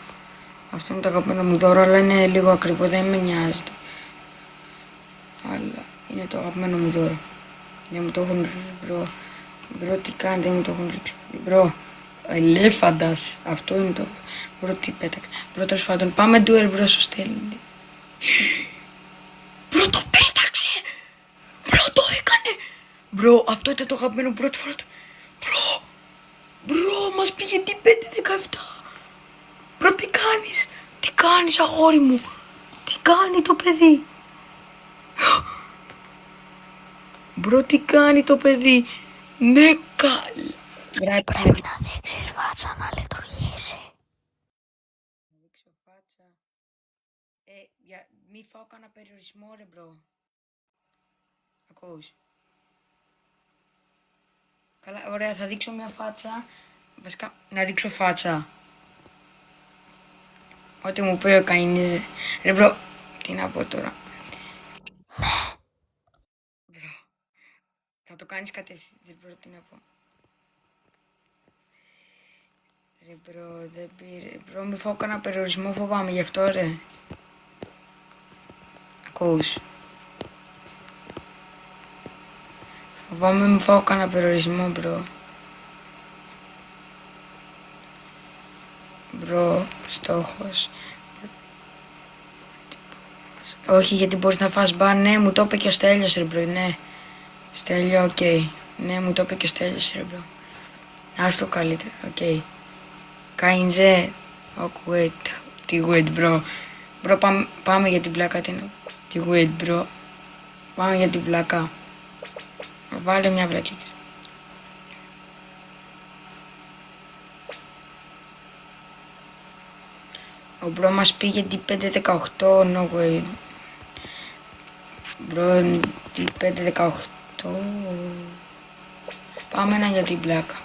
Αυτό είναι το αγαπημένο μου δώρο, αλλά είναι λίγο ακριβό, δεν με νοιάζει. Αλλά είναι το αγαπημένο μου δώρο. Δεν μου το έχουν ρίξει, μπρο. Μπρο, τι κάνει, δεν μου το έχουν ρίξει. Μπρο, ελέφαντας, αυτό είναι το. Μπρο, τι πέταξε. Μπρο, τέλος πάντων, πάμε duel μπρο, σου στέλνει. Μπρο, το πέταξε! Μπρο, το έκανε! Μπρο, αυτό ήταν το αγαπημένο πρώτη φορά του. Μπρο, μας πήγε την 5-17. Μπρο, τι κάνεις? Τι κάνεις, αγόρι μου? Τι κάνει το παιδί? Μπρο, τι κάνει το παιδί? Ναι, καλά. Πρέπει να δείξεις φάτσα να λειτουργήσει. Να δείξω φάτσα. Μη φάω κανένα περιορισμό, ρε μπρο. Ακούς? Καλά, ωραία, θα δείξω μια φάτσα. Βασικά, να δείξω φάτσα. Ό,τι μου πει ο Καϊνής. Ρε μπρο, τι να πω τώρα. Μπρο, θα το κάνεις κατευθείαν, μπρο, τι να πω. Ρε μπρο, δεν πήρε. Μπρο, μη φάω κανένα περιορισμό, φοβάμαι γι' αυτό, ρε. Ακούς? Φοβάμαι μη φάω κανένα περιορισμό, μπρο. Μπρο, στόχος. Όχι, γιατί μπορείς να φας μπαν. Ναι, μου το είπε και ο Στέλιος, ρε μπρο, ναι. Στέλιο, οκ. Ναι, μου το είπε και ο Στέλιος, ρε μπρο. Ας το καλύτερο, οκ. Κάινζε. Wait. Τι wait, μπρο. Μπρο, πάμε για την πλάκα, τι wait, μπρο. Πάμε για την πλάκα. Βάλε μια βλακή. Ο μπρο μας πήγε την 5-18, no way. Μπρο, την 5-18. Πάμε ένα για την πλάκα.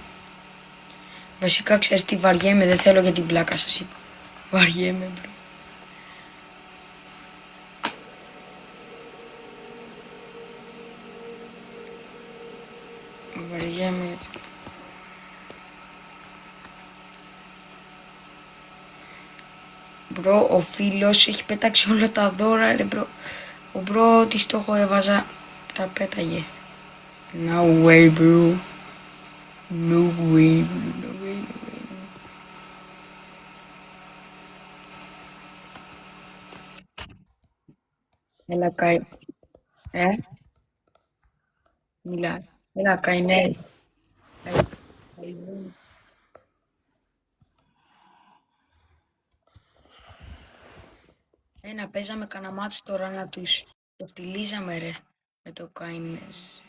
Βασικά ξέρεις τι, βαριέμαι, δεν θέλω για την πλάκα σας είπα. Βαριέμαι, μπρο. Βαριέμαι γιατί... Μπρο, ο φίλος έχει πετάξει όλα τα δώρα, ρε μπρο. Ο μπρο, τι στόχο έβαζα, τα πέταγε. No way, bro. No way, bro. No way, no way, no. Έλα, Καϊ. Μιλά. Έλα, Καϊνέ. Να παίζαμε κανένα μάτς τώρα να τους το φτυλίζαμε, ρε. Με το Καϊνές.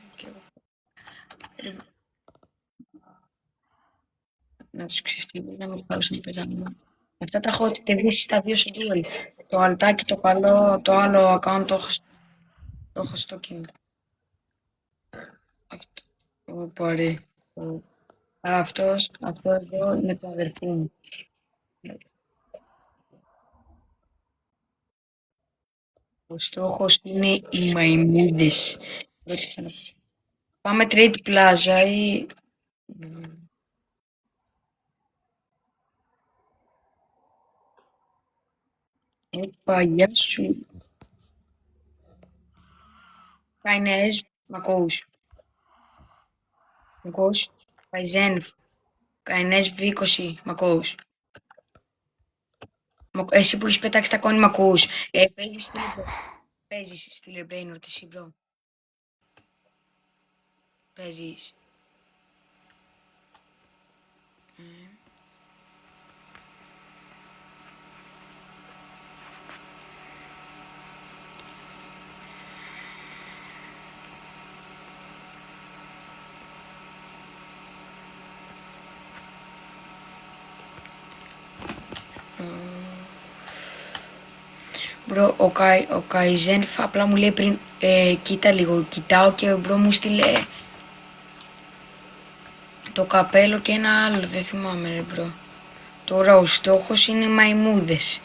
Να τους ξεφτυλίζαμε πάλι να παίζαμε. Αυτά τα έχω τεβήσει στα 2 σε 2. Το αλτάκι το καλό, το άλλο account το έχω στο κινητό. Αυτό. Πάρε. Αυτό εδώ είναι το αδερφό μου. Ο στόχος είναι οι μαϊμούδες. Πάμε Trade Plaza ή... Παλιά σου. Καϊνές, μ' ακούς. Μ' ακούς. Καϊζένφ. Καϊνές V20, μ' ακούς. Εσύ που έχεις πετάξει τα κόνη μ' ακούς. Παίζεις στη Λεμπρέινορ τη Σιμπρό. Παίζεις. Μπρο, ο Καϊζένφ απλά μου λέει πριν, κοίτα λίγο, κοιτάω και ο μπρο μου στείλε το καπέλο και ένα άλλο, δεν θυμάμαι ρε μπρο. Τώρα ο στόχος είναι μαϊμούδες.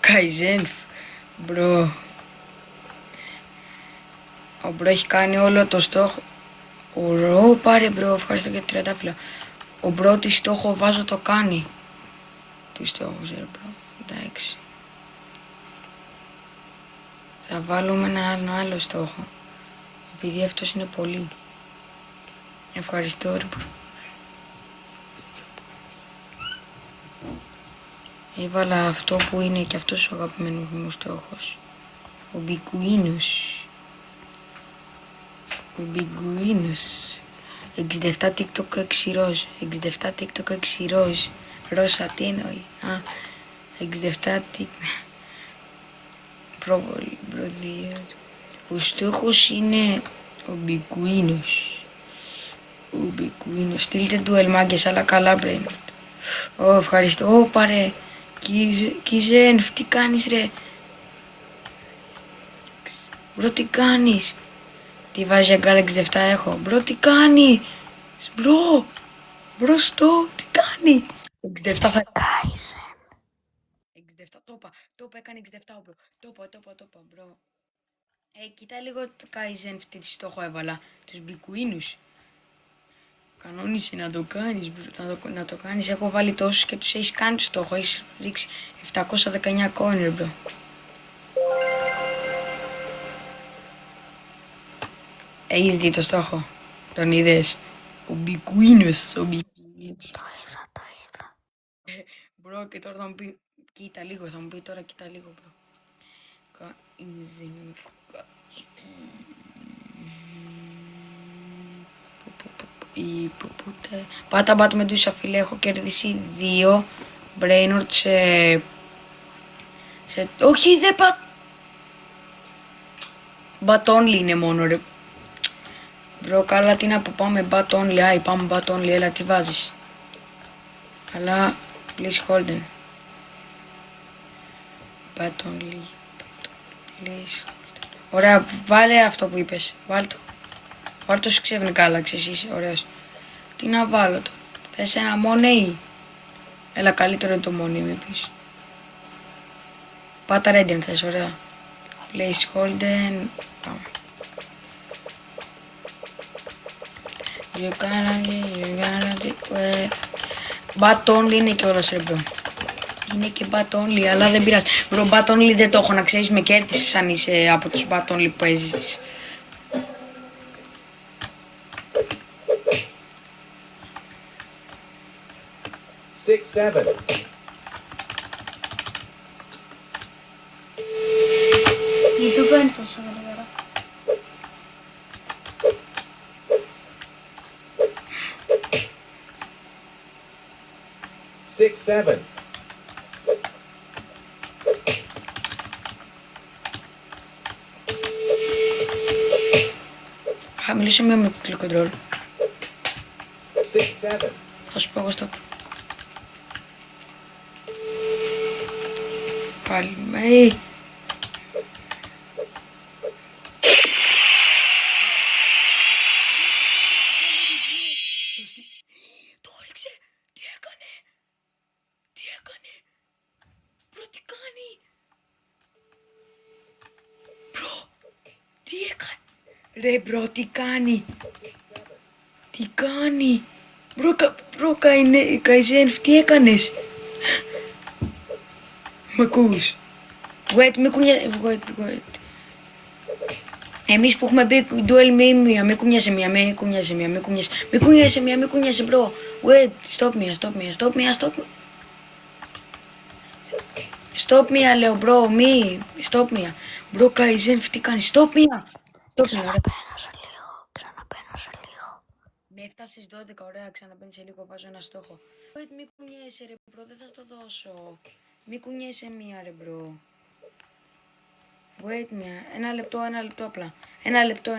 Καϊζένφ, μπρο. Ο μπρο έχει κάνει όλο το στόχο. Ωραίο, πάρε μπρο, ευχαριστώ για 30 φύλλα. Ο μπρο τι στόχο βάζω το κάνει. Τι στόχο, ρε μπρο, εντάξει. Θα βάλουμε ένα άλλο στόχο. Επειδή αυτός είναι πολύ. Ευχαριστώ ρε μπρο. Έβαλα αυτό που είναι και αυτός ο αγαπημένος μου στόχος. Ο Μπικουίνος. Ο Μπικουίνος. 67 TikTok 6 ροζ. 67 TikTok 6 ροζ. Ρώσα τι εννοεί. 67 TikTok. Προβολή. Ο στόχος είναι ο Μπικουίνος. Ο Μπικουίνος. Στείλτε του ελμάγκες, αλλά καλά πρέπει. Ευχαριστώ, πάρε. Κιζέν, τι κάνεις ρε. Μπρο, τι κάνεις. Τι βάζει αγκάλα 67 έχω. Μπρο, τι κάνει. Μπρο, μπροστό, τι κάνει. 67 θα κάισε. 67, το είπα, έκανε 67 μπρο. Το είπα, μπρο. Κοίτα λίγο το Kaizen, τι στόχο έβαλα. Τους Μπικουίνους. Κανόνισε να το κάνεις, να το κάνεις. Έχω βάλει τόσους και τους έχεις κάνει το στόχο. Έχεις ρίξει 719 coin, μπρο. Έχεις δει το στόχο. Τον είδες. Ο Μπικουίνος. Το είδα. Μπρο, και τώρα θα μου πει, κοίτα λίγο, κοίτα λίγο, μπρο. Πάτα μπάτ με τους φίλε, έχω κερδίσει 2 Brainord σε... Όχι, δεν Bat only είναι μόνο ρε. Μπρο, καλά τι να πω, πάμε bat only, πάμε bat only, έλα τι βάζεις. Αλλά, please hold on. Bat only, please hold on. Ωραία, βάλε αυτό που είπες, βάλ' το. Βάλ' το σου ξέφνικα, άλλαξες, είσαι ωραίος. Τι να βάλω το, θες ένα money. Έλα, καλύτερο είναι το money, με πεις. Πάτα radiant θες, ωραία. Place holden, πάμε. You gotta do Bat only είναι και όλος ρε μπρο. Είναι και bat only, αλλά δεν πειράζει. Μπρο, bat only δεν το έχω, να ξέρεις, με κέρδισες αν είσαι από τους bat only που έζησες. YouTube είναι τόσο γρήγορα. 6-7. Χαμηλίσε μία με click control. 6-7. Θα σου πω εγώ stop. Πάλι με... Το όριξε! Τι έκανε! Τι έκανε! Μπρο, τι κάνει! Μπρο, τι έκανε! Ρε μπρο, τι κάνει! Τι κάνει! Μπρο, Καϊζένφ, τι έκανες! Μ' ακούς! Wait, μη κουνιάσαι, wait. Εμείς που έχουμε μπει duel με μία, μη κουνιάσαι μία, μη κουνιάσαι μπρο. Wait, stop μία. Stop μία λέω μπρο, stop μία. Μπρο, Καϊζένφ, τι κάνεις, stop μία. Ξαναπαίνω σε λίγο. Με έφτασες 12, ωραία, ξαναπαίνεις σε λίγο, βάζω ένα στόχο. Wait, μη κουνιέσαι ρε μπρο, δεν θα το δώσω. Μη κουνιέσαι μία ρε μπρο. Wait μία, ένα λεπτό απλά. Ένα λεπτό.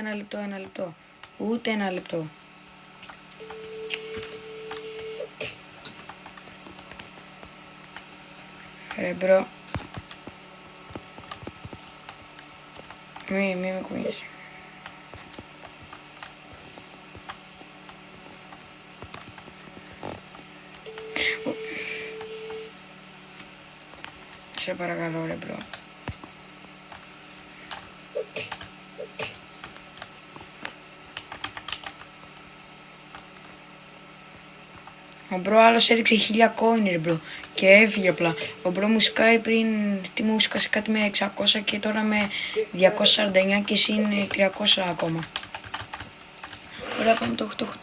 Ούτε ένα λεπτό. Ρε μπρο. Μη με κουνιέσαι. Σε παρακαλώ ρε μπρο. Ο μπρο άλλος έριξε 1000 coin ρε μπρο και έφυγε απλά. Ο μπρο μου σκάει πριν, τι μου σκάσε κάτι με 600 και τώρα με 249 και εσύ είναι 300 ακόμα. Ωραία, πάμε, το έχω.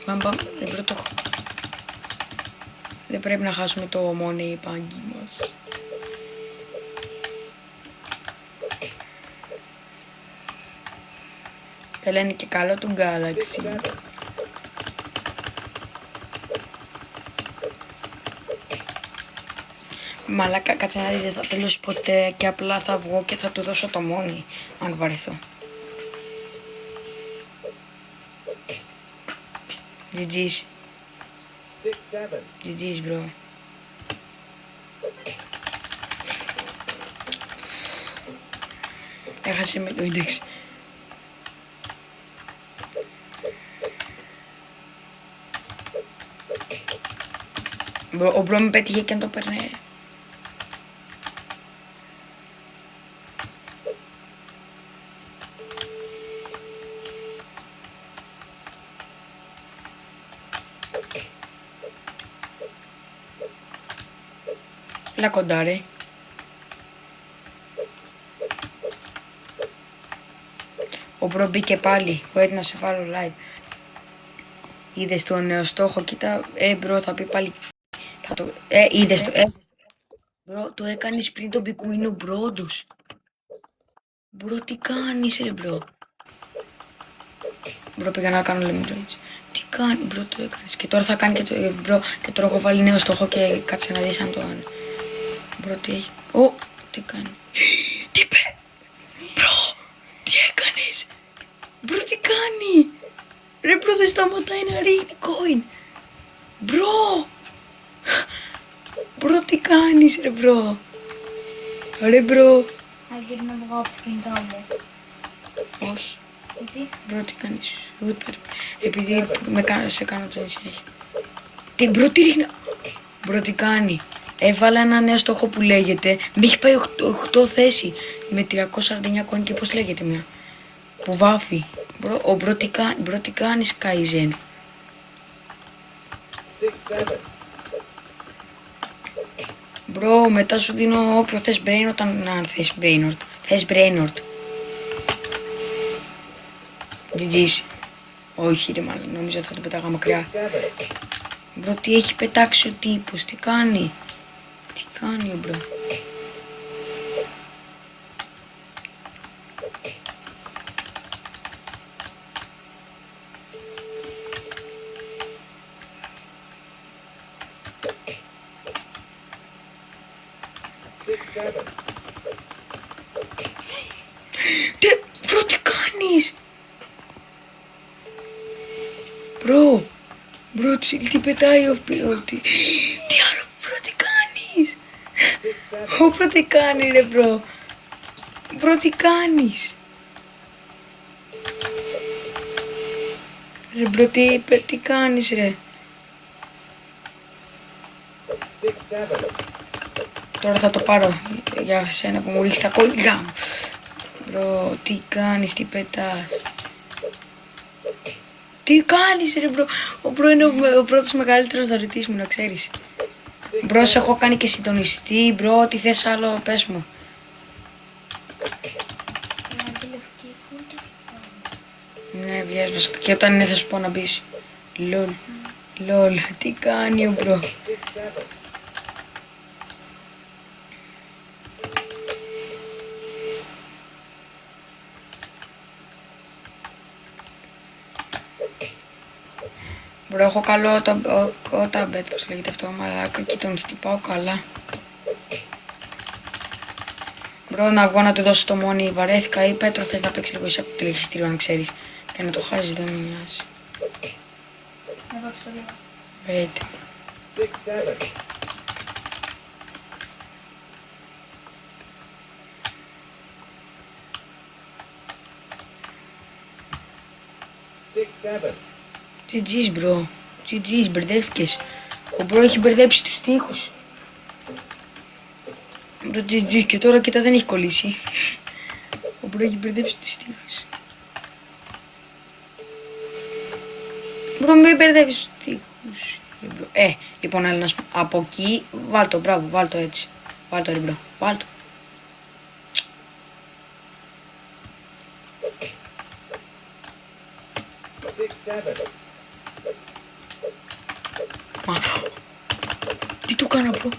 Πάμε, ρε μπρο, το έχω. Δεν πρέπει να χάσουμε το money πάγκι μας. Έλα είναι και καλό του Galaxy. 7. Μαλάκα, κάτσε να δεις, δεν θα τελειώσει ποτέ και απλά θα βγω και θα του δώσω το μόνοι, αν βαρεθώ. GG's. 6-7. GG's, bro. Έχασε με το index. Ο μπρο με πέτυχε και αν το παίρνε. Έλα κοντά ρε. Ο μπρο μπήκε πάλι. Wait να σε βάλω live. Είδες το νέο στόχο, κοίτα. Μπρο θα πει πάλι. Θα το... είδες το. Μπρο, το έκανες πριν τον πικουίνο μπρο, όντως. Μπρο, τι κάνεις ρε μπρο. Μπρο, πήγα να κάνω λέμε το έτσι. Τι κάνει, μπρο, το έκανες. Και τώρα θα κάνει και το μπρο. Και τώρα έχω βάλει νέο στόχο και κάτσε να δεις αν το αν. Μπρο, τι έχει. Τι κάνει. Τι είπε. Μπρο, τι έκανες. Μπρο, τι κάνει. Ρε μπρο, δεν σταματάει να ρίχνει coin. Μπρο. Μπρο, τι κάνεις ρε μπρο. Ρε μπρο. Άγγελ να βγω από το κινητό μου. Όχι. Γιατί? Μπρο, τι κάνεις. Επειδή σε κάνω το έτσι. Τι μπρο, τι ρίχνει. Μπρο, τι κάνει. Έβαλα ένα νέο στόχο που λέγεται. Μη έχει πάει 8 θέση. Με 349 coin και πώς λέγεται μια. Που βάφει. Μπρο, τι κάνεις Kaizen. 6-7. Μπρο, μετά σου δίνω όποιο θες brain όταν θες brainord. Θες brainord. GG's. Όχι ρε μάλλον, νομίζω ότι θα το πετάγα μακριά. 7. Μπρο, τι έχει πετάξει ο τύπος, τι κάνει. Τι κάνει ο μπρο. Μπρο, τι κάνεις. Μπρο, τι πετάει ο τι άλλο, μπρο, τι κάνεις. Μπρο, τι κάνει ρε μπρο. Μπρο, τι κάνεις. Ρε μπρο, τι κάνεις ρε. 6-7. Τώρα θα το πάρω για σένα που μου ρίξεις τα κόλληγα μου. Μπρο, τι κάνεις, τι πετάς. Τι κάνεις ρε μπρο. Ο μπρο είναι ο πρώτος μεγαλύτερος δωρητής μου, να ξέρεις. Μπρο, σε έχω κάνει και συντονιστή. Μπρο, τι θες άλλο, πες μου. Άγγελ λευκή φούτη. Ναι, βγες βασικά. Και όταν είναι θα σου πω να μπεις. Λολ, τι κάνει ο μπρο. 6-7. Μπρο, έχω καλό ο ταμπέτ, πώς λέγεται αυτό, μαλάκα, και τον χτυπάω καλά. Μπρο, να βγω να του δώσω το μόνοι, βαρέθηκα ή Πέτρο θες να παίξει λίγο εσύ από το τηλεχιστήριο αν ξέρεις. Και να το χάσεις δεν με νοιάζει. Να παίξω λίγο. Wait. 6-7. 6-7. GG's μπρο. GG's, μπερδεύτηκες. Ο μπρο έχει μπερδέψει τους τοίχους. Μπρο, GG's και τώρα κοίτα δεν έχει κολλήσει. Ο μπρο έχει μπερδέψει τους τοίχους. Μπρο, μην μπερδεύεις τους τοίχους. Λοιπόν, άλλη να σου πω. Από εκεί, βάλ' το, μπράβο, βάλ' το έτσι. Βάλ' το ρε μπρο, βάλ' το. Μα, τι του κάνα μπρο.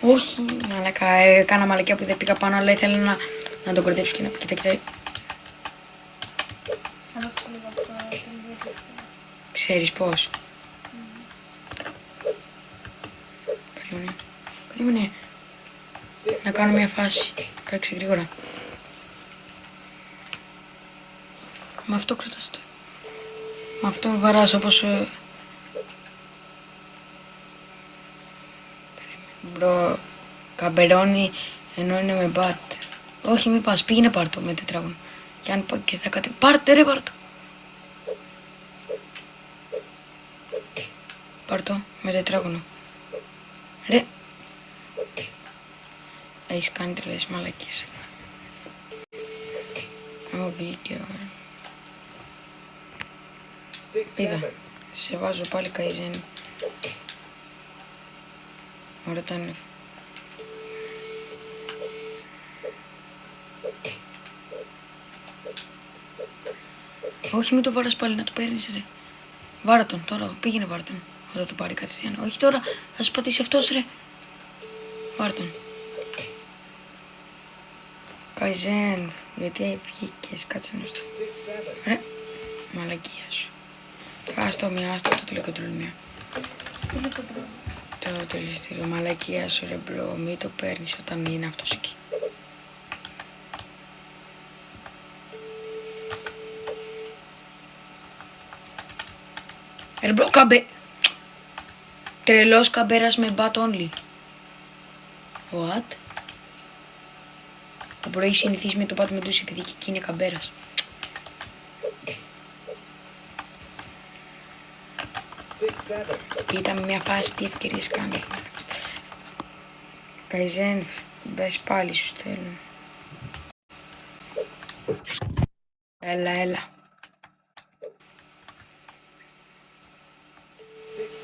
Όχι, μαλάκα, έκανα μαλακιά που δεν πήγα πάνω, αλλά ήθελα να τον κορδέψω και να πει, κοίτα. Ξέρεις πώς. Περίμενε. Να κάνω μια φάση. Κάτσε γρήγορα. Με αυτό κρατάς το. Με αυτό βαράς όπως... Μπρο, καμπερώνει ενώ είναι με μπατ. Όχι, μη πας, πήγαινε πάρ' το με τετράγωνο. Και αν και θα κάτι... Πάρτε ρε, πάρ' το. Πάρ' το με τετράγωνο. Ρε. Έχεις κάνει τρελές μαλακίες. Έχω βίντεο. Είδα. Σε βάζω πάλι Kaizen. Ωραία τα είναι. Όχι, μην το βάρας πάλι, να το παίρνεις ρε. Βάρα τον τώρα, πήγαινε βάρα τον. Θα το πάρει κατευθείαν. Όχι τώρα, θα σου πατήσει αυτός ρε. Βάρα τον. Kaizen, γιατί βγήκες, κάτσε να στο. Ρε, μαλακία σου. Άστο μία, άστο το τηλεκοντρόλ μία. Το τελειστήριο, μαλακία σου ρε μπρο, μη το παίρνεις όταν είναι αυτός εκεί. Ρε μπρο, τρελός καμπέρας με bat only. What? Ο μπρο έχει συνηθίσει με το bat με τους επειδή και εκεί είναι καμπέρας. Ήταν μια φάση, τι ευκαιρίες κάνει. Kaizen, μπες πάλι σου στέλνω. Έλα.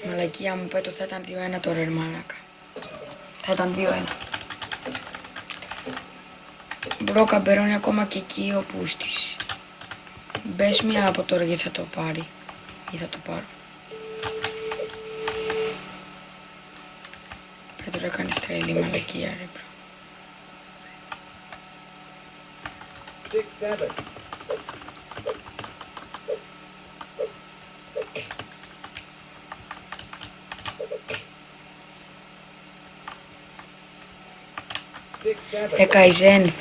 Μαλακία μου πέτω, θα ήταν 2-1 τώρα ρε μαλάκα. Θα ήταν 2-1. Μπρο καμπερώνει ακόμα και εκεί ο Πούστης. Μπες μία από τώρα γιατί θα το πάρει. Ή θα το πάρω. Τώρα κάνεις τρελή μαλακία ρε μπρο. 6-7. Kaizen,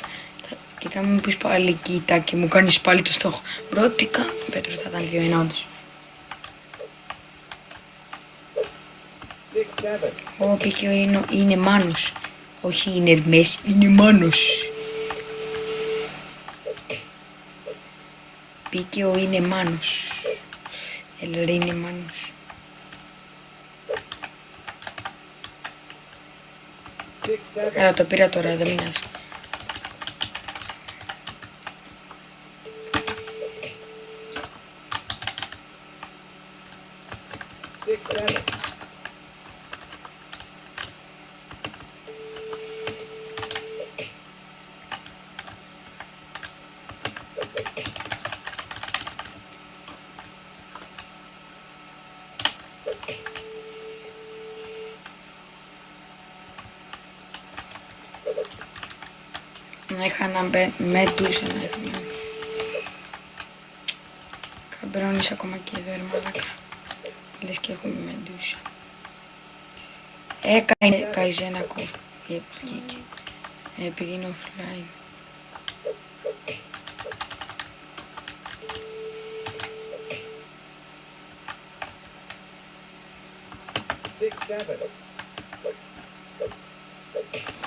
κοίτα μου πεις πάλι κοίτα και μου κάνεις πάλι το στόχο. Μπρο, τι κάνω. Πέτρο θα ήταν 2-1 όντως. Ο Πίκιο είναι Μάνος. Όχι είναι Ερμές, είναι Μάνος. Πίκιο είναι Μάνος. Έλα ρε είναι Μάνος. Έλα το πήρα τώρα, δεν μείνας. Να είχα να μετούσα να είχα να... Καμπρώνεις ακόμα και εδώ ρε μαλάκα. Λες και έχουμε μετούσα. Έκανε Kaizen ακόμα. Βγήκε. Επειδή είναι offline.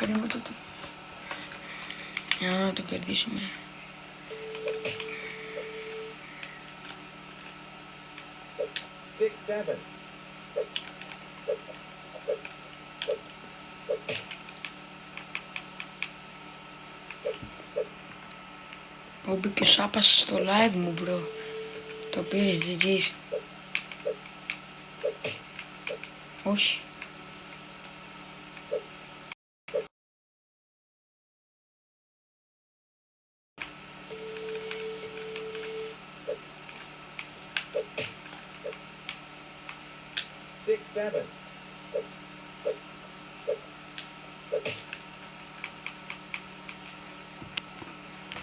Περίμενε το. Για να το κερδίσουμε. Μπήκε ο Σάπας στο live μου μπρο. Το πήρες GG's. Όχι.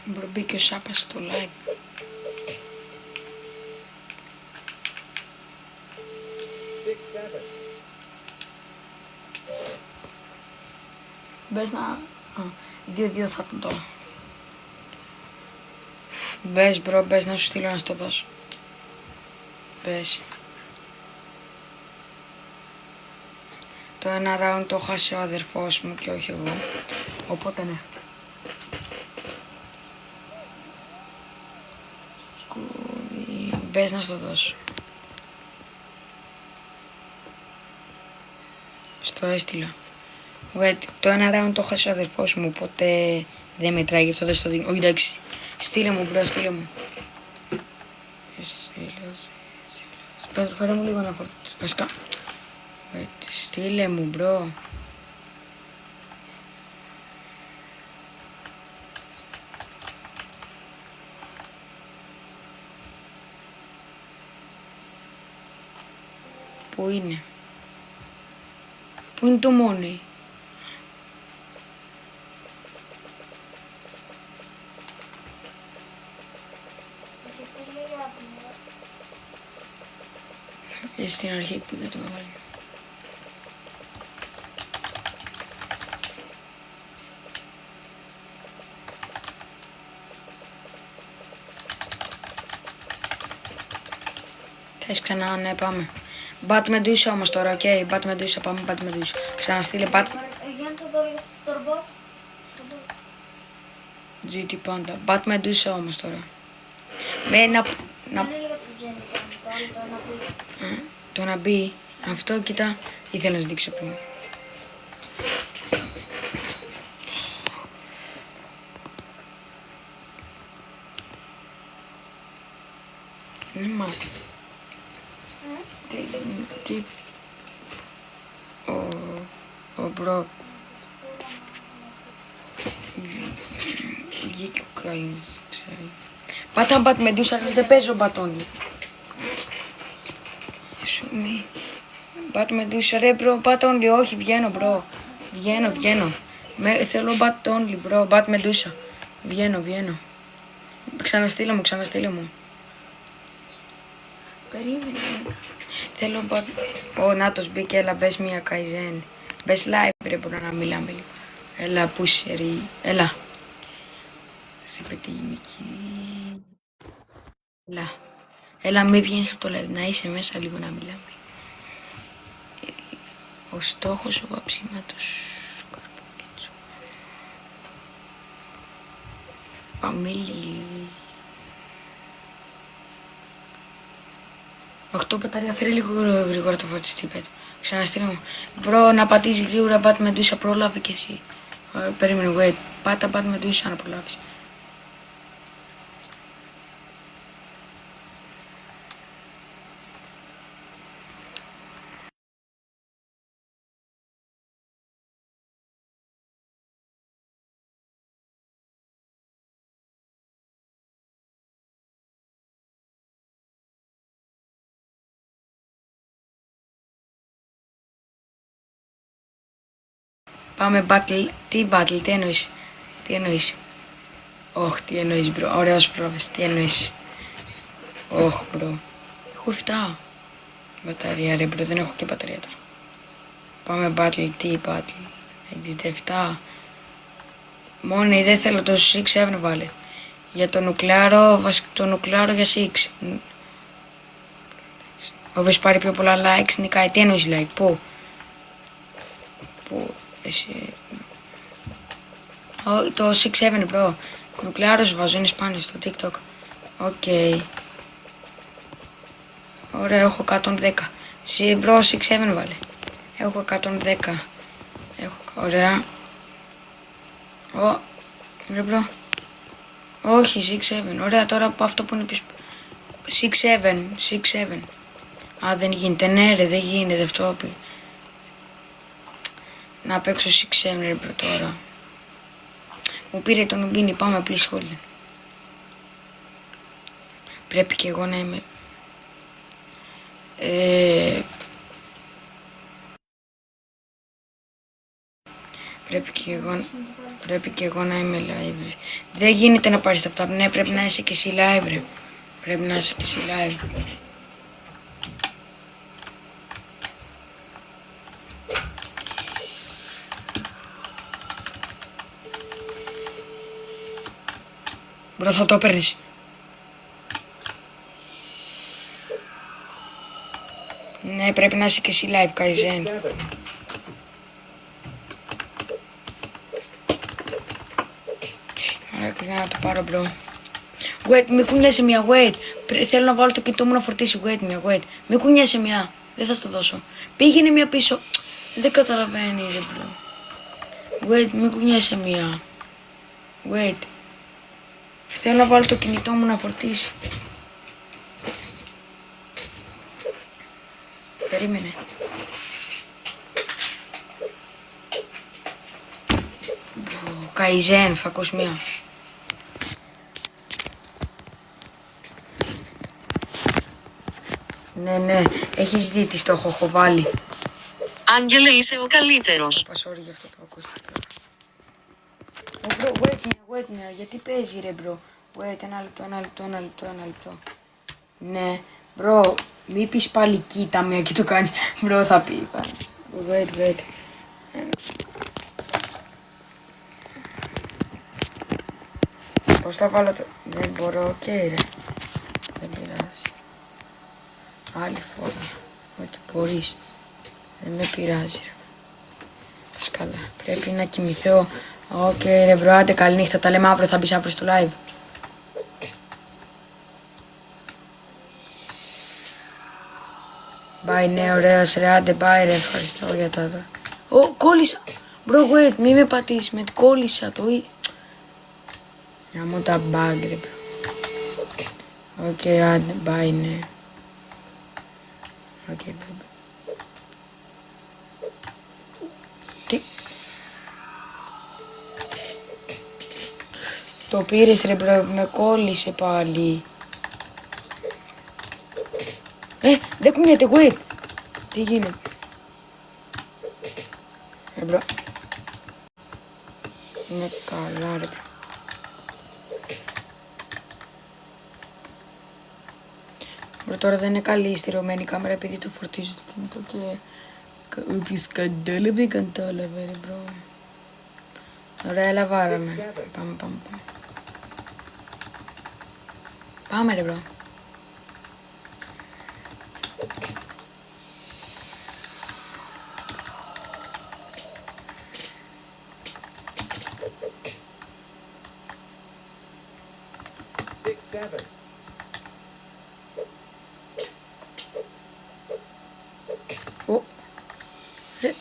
Μπρο, μπήκε ο Σάπας στο live. Μπες να... 2-2 θα ήταν τώρα. Μπες μπρο, μπες να σου στείλω να στο δώσω. Μπες. Το ένα round το χάσε ο αδερφός μου και όχι εγώ. Οπότε ναι. Σκούβι. Μπες να στο δώσω. Στο έστειλα. Το ένα round το χάσε ο αδερφός μου, οπότε δεν μετράει, γι' αυτό δεν στο δίνω. Όχι εντάξει. Στείλε μου μπρο, στείλε μου. Πέτρο, φέρε μου λίγο να φορτώσεις. Βασικά. Στείλε μου μπρο. Πού είναι? Πού είναι το money? Στην αρχή που δεν το βάλει. Θες ξανά? Ναι, πάμε. Μπατ με ντούσα όμως τώρα, οκ. Μπατ με ντούσα, πάμε μπατ με ντούσα. Ξαναστείλε μπατ. Για να το δω για αυτό το ρομπότ. GT πάντα. Μπατ με ντούσα όμως τώρα. Με να... Δεν έλεγα το Τζένι, το άλλο το να πει. Το να μπει. Αυτό, κοίτα, ήθελα να σου δείξω πριν. Ναι, μα. Τι... Ο μπρο. Βγήκε ο Καϊν, ξέρει. Πάτα μπατ με ντούσα, δεν παίζω μπατόνι. Μπατ με ντούσα, ρε μπρο, μπατ only, όχι, βγαίνω μπρο. Βγαίνω. Θέλω μπατ only μπρο, μπατ με ντούσα. Βγαίνω. Ξαναστείλε μου. Περίμενε. Θέλω μπατ... Ω, νάτος μπήκε, έλα μπες μία καϊζέν. Μπες live ρε, μπορώ να μιλάμε λίγο. Έλα, πούσερι, έλα. Σε πετύχει. Έλα, μη βγαίνεις από το live, να είσαι μέσα λίγο να μιλάμε. Ο στόχος του βαψίματος. Παμίλη. 8 μπαταρία, φέρε λίγο γρήγορα το φωτιστή, πέτω. Ξαναστείλω μου. Μπρο, να πατήσεις γρήγορα, μπατ με ντούσα, πρόλαβε κι εσύ. Περίμενε, wait. Πάτα μπατ με ντούσα να προλάβεις. Πάμε battle. Τι battle, τι εννοείς. Ωχ, τι εννοείς μπρο, ωραίος πρόβες, τι εννοείς. Ωχ μπρο. Έχω 7 μπαταρία ρε μπρο, δεν έχω και μπαταρία τώρα. Πάμε battle, τι battle. 67. Μόνοι δεν θέλω το 6-7 βάλε. Για το νουκλεάρο, το νουκλεάρο για 6. Όποιος πάρει πιο πολλά likes νικάει. Τι εννοείς like, πού. Εσύ... το 6-7 bro. Νουκλεάρος βάζω, είναι σπάνιο στο TikTok. Οκ. Ωραία, έχω 110. Bro, 6-7 βάλε. Έχω 110. Ωραία. Ρε bro. Όχι, 6-7. Ωραία, τώρα από αυτό που είναι πίσω. 6-7. Α, δεν γίνεται. Ναι ρε, δεν γίνεται αυτό. Να παίξω 6-7 ρε bro τώρα. Μου πήρε τον Ουμπίνι, πάμε please hold. Πρέπει και εγώ να είμαι... Πρέπει και εγώ να είμαι live. Δεν γίνεται να πάρεις τα ναι, πρέπει να είσαι και εσύ live ρε. Πρέπει να είσαι και εσύ live. Μπρο, θα το έπαιρνες. Ναι, πρέπει να είσαι και εσύ live, Kaizen. 7. Ωραία, πήγα να το πάρω, μπρο. Wait, μη κουνιέσαι μια, wait. Θέλω να βάλω το κινητό μου να φορτίσει, wait μια, wait. Μη κουνιέσαι μια, δεν θα στο δώσω. Πήγαινε μια πίσω. Δεν καταλαβαίνει, ρε μπρο. Wait, μη κουνιέσαι μια. Wait. Θέλω να βάλω το κινητό μου να φορτίσει. Περίμενε. Kaizen, φακός μία. Ναι, έχεις δει τι στόχο έχω βάλει. Άγγελε, είσαι ο καλύτερος. Είπα sorry για αυτό που ακούστηκε. Bro, wait μια, γιατί παίζει ρε bro. Wait, ένα λεπτό. Ναι, bro, μη πεις πάλι κοίτα μια και το κάνεις. Bro, θα πει πάλι. Wait. Πώς θα βάλω το... Δεν μπορώ, οκ ρε. Δεν πειράζει. Άλλη φορά. Ό,τι μπορείς. Δεν με πειράζει ρε. Καλά. Πρέπει να κοιμηθώ. Οκ ρε μπρο, άντε καλή νύχτα. Τα λέμε αύριο, θα μπεις αύριο στο live. Bye, ναι, ωραίος ρε, άντε bye ρε, ευχαριστώ για τα δω. Κόλλησα. Bro, wait, μη με πατήσεις, με κόλλησα το ίδιο. Γαμώ τα bug ρε bro. Οκ, άντε, bye, ναι. Οκ, bye. Τι. Το πήρες ρε bro, με κόλλησε πάλι. Δεν κουνιέται, wait. Τι γίνεται. Ρε bro. Είναι καλά ρε bro. Bro, τώρα δεν είναι καλή η στηρωμένη κάμερα επειδή το φορτίζω το κινητό και... Όποιος κατάλαβε ρε bro. Ωραία, έλα βάραμε. Πάμε. Πάμε ρε bro. Ρε.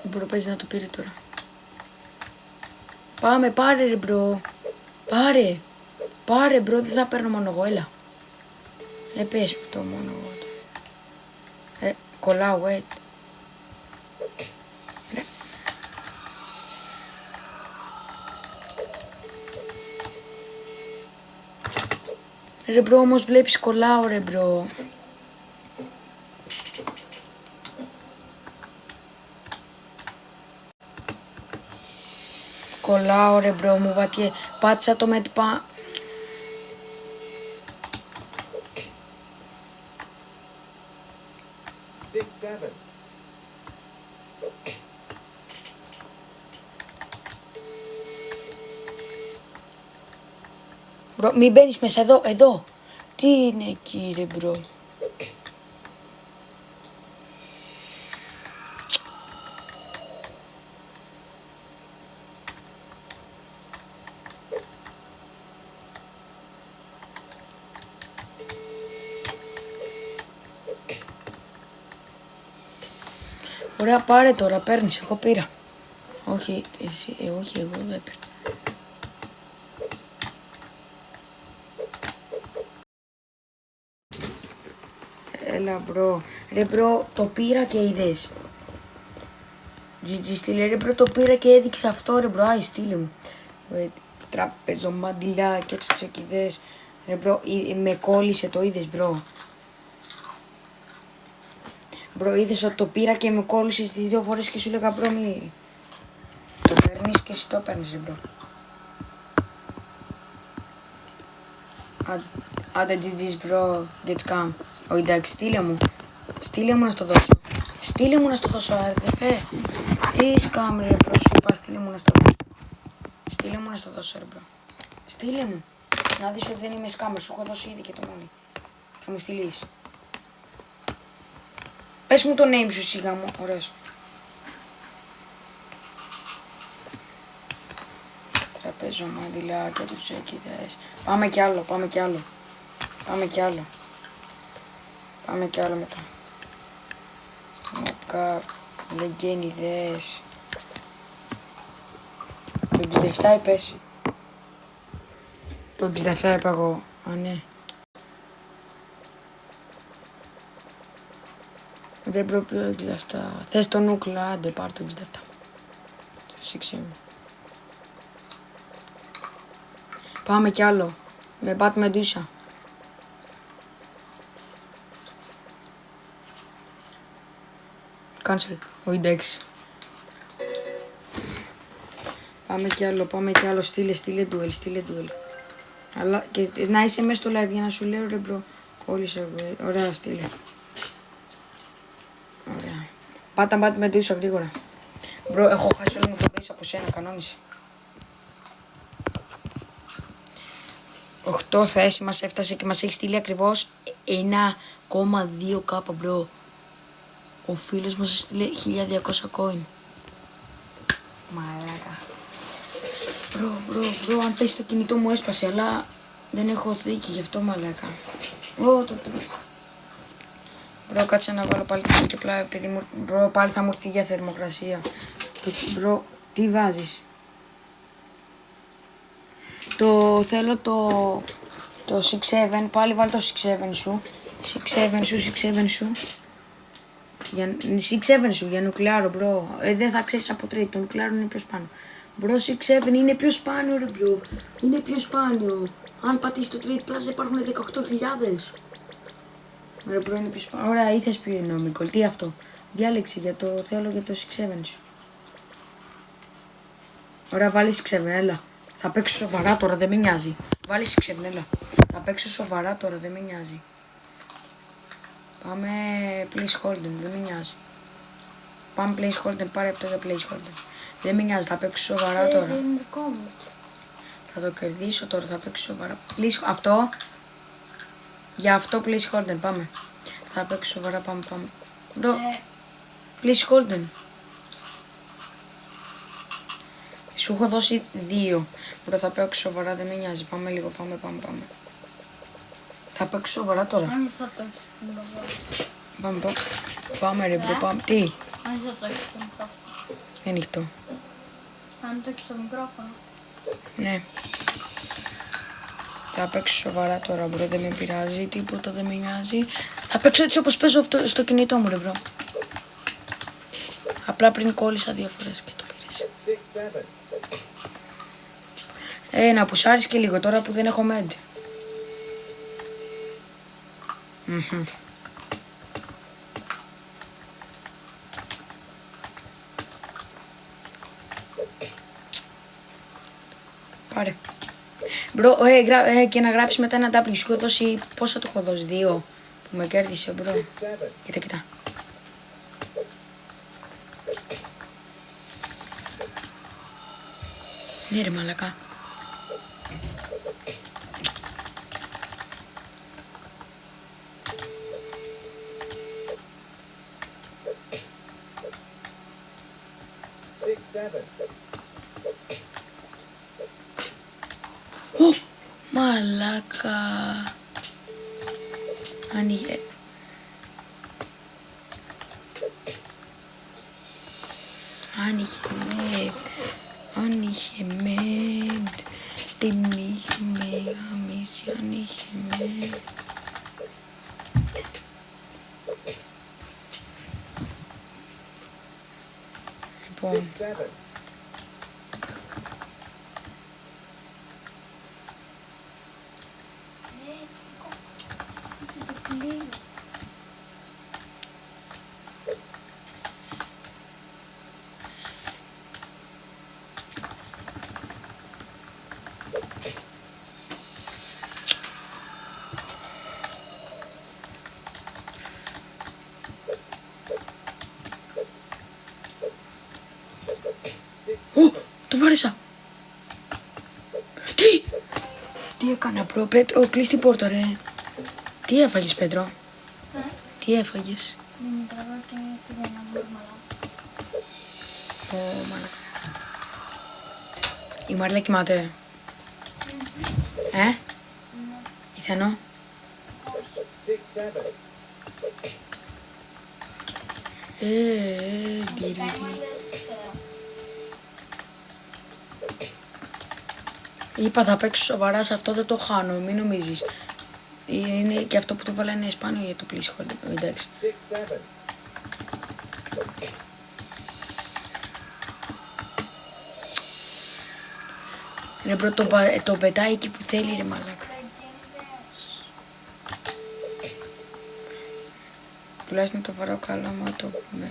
Μπορώ παίζει να το πήρε τώρα. Πάμε, πάρε ρε μπρο. Πάρε μπρο, δεν θα παίρνω μόνο εγώ, έλα. Πες μου το μόνο εγώ. Κολλάω, wait. Ρε μπρο, όμως βλέπεις κολλάω ρε μπρο. Κολλάω ρε μπρο, μου πατιέ. Πάτησα το με τυπά. Μπρο, μην μπαίνεις μέσα εδώ. Τι είναι εκεί ρε μπρο. Ωραία, πάρε τώρα, παίρνεις, εγώ πήρα. Όχι, εσύ, όχι, εγώ δεν έπαιρνα. Έλα μπρο, ρε μπρο, το πήρα και είδες. GG στείλε, ρε μπρο, το πήρα και έδειξε αυτό ρε μπρο, άι στείλε μου. Τραπεζομαντιλιά και τους ψεκιδές. Ρε μπρο, με κόλλησε, το είδες μπρο. Μπρο, είδες ότι το πήρα και με κόλλησε στις 2 φορές και σου λέγα μπρο μη... Το παίρνεις και εσύ το παίρνεις μπρο. Άντε GG's bro, get scam. Όχι εντάξει, στείλε μου. Στείλε μου να στο δώσω. Στείλε μου να στο δώσω, αδερφέ. Τι scam ρε bro, σου είπα στείλε μου να στο δώσω. Στείλε μου να στο δώσω ρε bro. Στείλε μου. Να δεις ότι δεν είμαι scammer, σου έχω δώσει ήδη και το μόνοι. Θα μου στείλεις. Πες μου το name σου σιγά μου, ωραίος. Τραπεζομαντιλά και τους έκιδες. Πάμε κι άλλο, πάμε κι άλλο. Πάμε κι άλλο. Πάμε κι άλλο μετά. Μοκάπ, λεγγένιδες. Το 67 είπες. Το 67 είπα εγώ. Α, ναι. Δεν πρέπει το 67. Θες το νούκλα, άντε πάρ' το 67. Το σίξιμο. Πάμε κι άλλο. Με Bat Medusa. Cancel. Όχι εντάξει. Πάμε κι άλλο, πάμε κι άλλο. Στείλε duel, στείλε duel. Αλλά και να είσαι μέσα στο live για να σου λέω ρε μπρο. Κόλλησε εγώ. Ωραία, στείλε. Ωραία. Πάτα Bat Medusa γρήγορα. Μπρο, έχω χάσει όλο μου το base από σένα, κανόνισε. 8 θέση μας έφτασε και μας έχει στείλει ακριβώς 1,2k μπρο. Ο φίλος μας έστειλε 1200 coin. Μαλάκα. Μπρο, αν πέσει το κινητό μου έσπασε, αλλά δεν έχω θήκη, γι' αυτό μαλάκα. Μπρο, κάτσε να βάλω πάλι τη και απλά επειδή μου... Μπρο, πάλι θα μου έρθει για θερμοκρασία. Μπρο, τι βάζεις? Θέλω το 6-7, πάλι βάλει το 6-7 σου. 6-7 σου. 6-7 σου για νουκλεάρο, μπρο. Δεν θα ξέρεις από τρίτη, το νουκλεάρο είναι πιο σπάνιο. Μπρο, 6-7 είναι πιο σπάνιο ρε μπρο. Είναι πιο σπάνιο. Αν πατήσεις το τρίτη πλάζα υπάρχουν 18.000. Ρε μπρο, είναι πιο σπάνιο. Ωραία, ή θες πει νομικό, τι αυτό? Διάλεξε για το, θέλω για το 6-7 σου. Ωραία, βάλει 6-7, έλα. Θα παίξω σοβαρά τώρα, δεν με νοιάζει. Βάλει 6-7, έλα. Θα παίξω σοβαρά τώρα, δεν με νοιάζει. Πάμε placeholder, δεν με νοιάζει. Πάμε placeholder, πάρε αυτό για placeholder. Δεν με νοιάζει, θα παίξω σοβαρά τώρα. Θα το κερδίσω τώρα, θα παίξω σοβαρά. Αυτό. Για αυτό placeholder, πάμε. Θα παίξω σοβαρά, πάμε. Μπρο, placeholder. Σου έχω δώσει 2. Μπρο, θα παίξω σοβαρά, δεν με νοιάζει. Πάμε λίγο, πάμε. Θα παίξω σοβαρά τώρα. Αν θα το έχεις Πάμε ρε μπρο, πάμε. Τι? Αν θα το έχεις το μικρόφωνο. Είναι ανοιχτό. Αν το έχεις το μικρόφωνο. Ναι. Θα παίξω σοβαρά τώρα μπρο, δεν με πειράζει, τίποτα δεν με νοιάζει. Θα παίξω έτσι όπως παίζω στο κινητό μου ρε μπρο. Απλά πριν κόλλησα 2 φορές και το πήρες. 6-7. Να πουσάρεις και λίγο τώρα που δεν έχω med. Πάρε. Μπρο, και να γράψεις μετά ένα W. Σου έχω δώσει, πόσα του έχω δώσει, 2 που με κέρδισε μπρο. Κοίτα. Ναι ρε μαλακά. Μαλάκα. Άνοιγε. Άνοιγε με. Την είχε με γαμίσει, άνοιγε με. Λοιπόν. 6, 7. Το βάρεσα. Τι έκανα μπρο, Πέτρο, κλείς την πόρτα ρε. Τι έφαγες Πέτρο? Τι έφαγες? Δημητραβό και φύγε ένα μορμαλά. Ω, μαλάκα. Η Μαρίλα κοιμάται. Ηθανό. 6, 7. Ντυρι. Είπα θα παίξω σοβαρά σε αυτό, δεν το χάνω, μην νομίζεις. Είναι και αυτό που το βάλα είναι σπάνιο για το πλήσυχο, εντάξει. 6, 7. Ρε μπρο, το πετάει εκεί που θέλει ρε μαλάκα. Τουλάχιστον το βαρώ καλά μα το πούμε.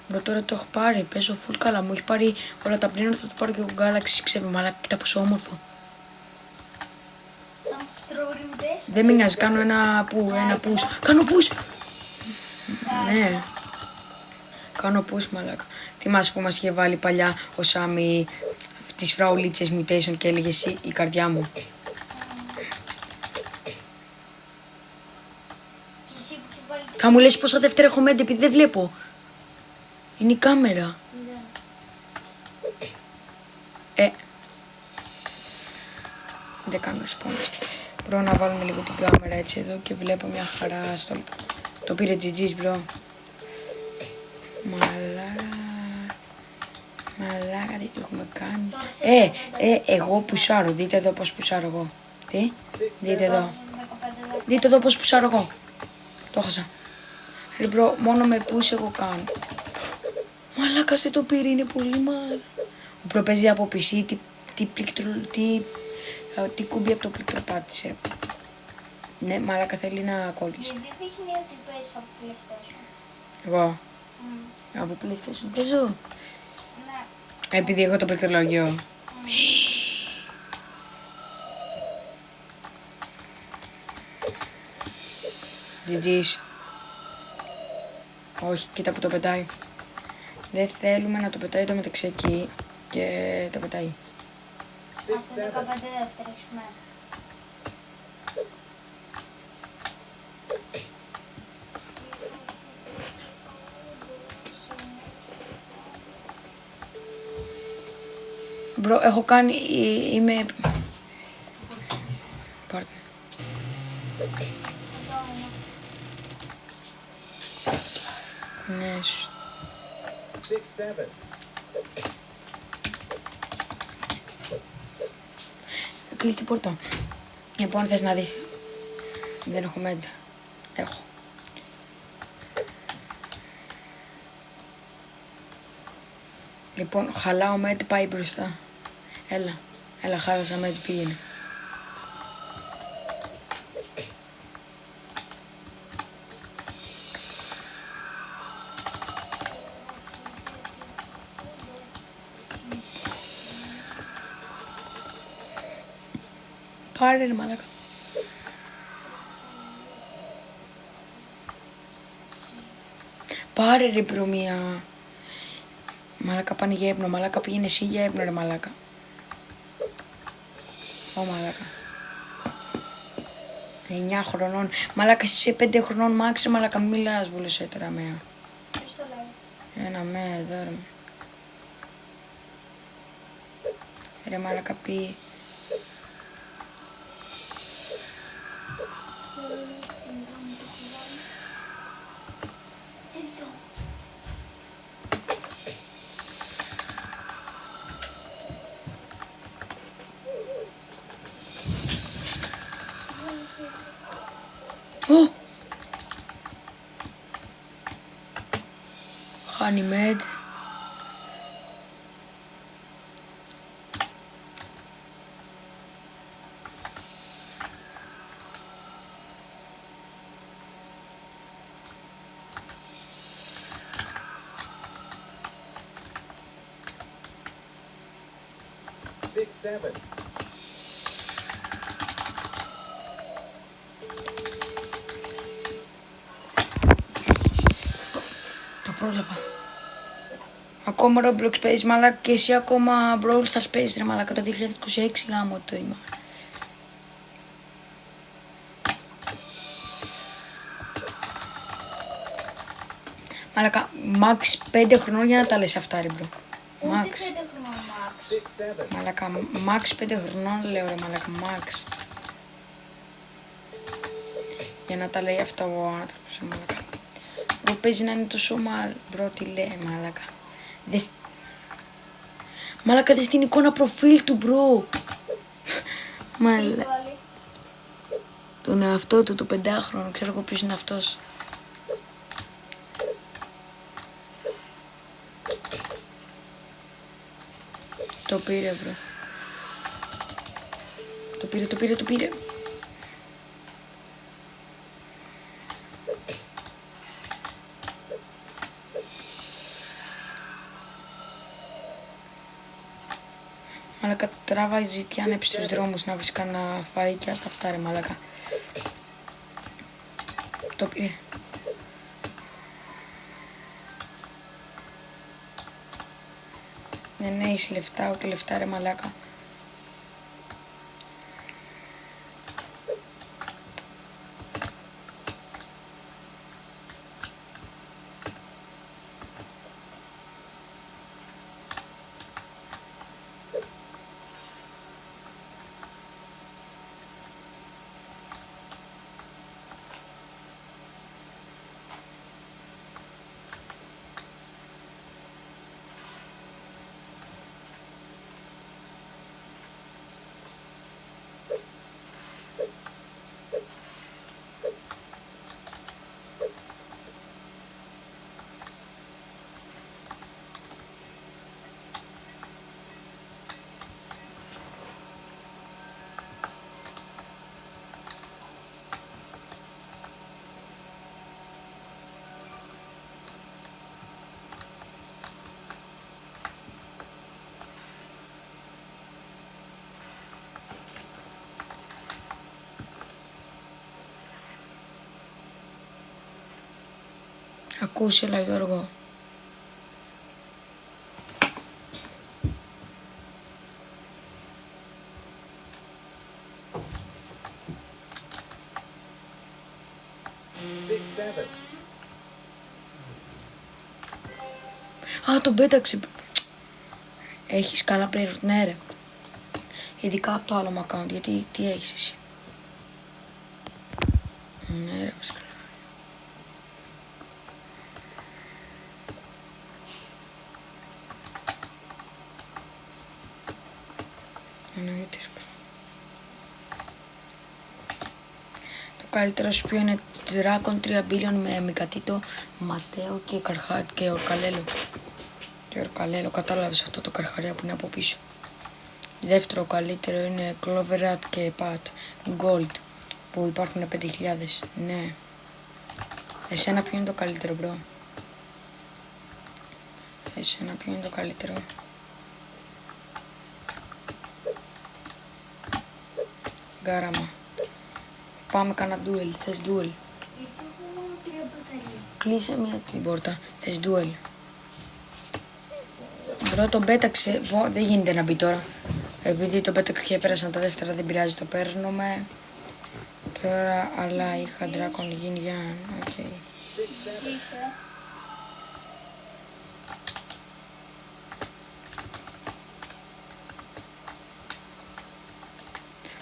Μπρο, τώρα το έχω πάρει, παίζω full καλά, μου έχει πάρει όλα τα πλήρωτα, θα το πάρω και εγώ Galaxy 6, μαλάκα, κοίτα πόσο όμορφο. Σαν τους τρоворιμητές. Δεν με νοιάζει, κάνω ένα push. Κάνω push! Ναι. Κάνω push, μαλάκα. Θυμάσαι που μας είχε βάλει παλιά ο Σάμι τις φραουλίτσες mutation και έλεγε εσύ η καρδιά μου. Και εσύ που είχε βάλει Θα μου λες πόσα δεύτερα έχω μένει επειδή δεν βλέπω. Είναι η κάμερα. Δεν κάνω respawn. Μπορώ να βάλουμε λίγο την κάμερα έτσι εδώ και βλέπω μια χαρά στο... Το πήρε GG's bro. Μαλάκα τι έχουμε κάνει. Εγώ πουσάρω. Δείτε εδώ πως πουσάρω εγώ. Τι? Δείτε εδώ. Δείτε εδώ πως πουσάρω εγώ. Το χάσα. Ρε bro, μόνο με push εγώ κάνω. Μαλάκας δεν το πήρε, είναι πολύ μάλλον. Ο bro παίζει από PC, τι κουμπί από το πλήκτρο πάτησε. Ναι, μαλάκα θέλει να κόλλεις. Γιατί δείχνει ότι παίζεις από PlayStation. Εγώ. Από PlayStation παίζω. Ναι. Επειδή έχω το πληκτρολόγιο. GG's. Όχι, κοίτα που το πετάει. Δεν θέλουμε να το πετάει το μεταξύ εκεί και το πετάει. Αυτό 15 δεύτερα έχουμε. Μπρο, έχω κάνει, είμαι... Πάρτε. Ναι, 6, 7. κλείς την πόρτα. Λοιπόν, θες να δεις. Δεν έχω μέντα. Έχω. Λοιπόν, χαλάω μέντα, πάει μπροστά. Έλα, χάλασα μέντα, πήγαινε. Πάρε ρε μαλάκα. Πάρε ρε προμία. Μαλάκα πάνε για ύπνο. Μαλάκα πήγαινε εσύ για ύπνο ρε μαλάκα. Ω μαλάκα. 9 χρονών. Μαλάκα εσύ σε 5 χρονών μάξ ρε μαλάκα. Μιλάς βούλεσαι τώρα μέα. Ποιος το λέει. Ένα με εδώ ρε. Ρε μαλάκα πει. Ω! Χάνει μέντ. 6-7. Το πρόλαβα. Ακόμα Roblox παίζεις μαλάκα και εσύ ακόμα Brawl Stars παίζεις ρε μαλάκα το 2026 γάμο το είμαι. Μαλάκα, max 5 χρονών για να τα λες αυτά ρε μπρο. Ούτε Max. 5 χρονών Max. 6-7. Μαλάκα, max 5 χρονών λέω ρε μαλάκα, max. Για να τα λέει αυτά ο άνθρωπος, μαλάκα. Μπρο παίζει να είναι τόσο μαλ, μπρο τι λέει μαλάκα. Μαλάκα δες την εικόνα προφίλ του μπρο. Μαλάκα. Βάλει. Τον εαυτό του, το 5χρονο, ξέρω εγώ ποιος είναι αυτός. Το πήρε μπρο. Το πήρε. Μαλάκα τράβα ζητιάνε επί στους δρόμους να βρεις κανένα φαΐ και άστα αυτά ρε μαλάκα. Το πήρε. Δεν έχεις λεφτά, ούτε λεφτά ρε μαλάκα. Ακούσε έλα Γιώργο. Α, τον πέταξε. Έχεις καλά player, ναι ρε. Ειδικά από το άλλο μου account, γιατί τι έχεις εσύ. Ναι ρε, βασικά. Εννοείται. Το καλύτερο σου ποιο είναι Dragon 3 Billion με Μικατίτο, Ματέο και Καρχάτ και Ορκαλέλο. Και Ορκαλέλο, κατάλαβες αυτό το καρχαρία που είναι από πίσω. Δεύτερο καλύτερο είναι Cloverat και Pat Gold που υπάρχουν 5.000. Ναι. Εσένα ποιο είναι το καλύτερο μπρο. Εσένα ποιο είναι το καλύτερο. Γκάραμα. Πάμε κάνα duel. Θες duel. Γιατί έχω μόνο 3 μπαταρία. Κλείσε μια την πόρτα. Θες duel. Μπρο τον πέταξε. Δεν γίνεται να μπει τώρα. Επειδή τον πέταξε και πέρασαν τα δεύτερα δεν πειράζει. Το παίρνουμε. Τώρα αλλά είχα Dragon γίνει για... Okay. Ζήσε.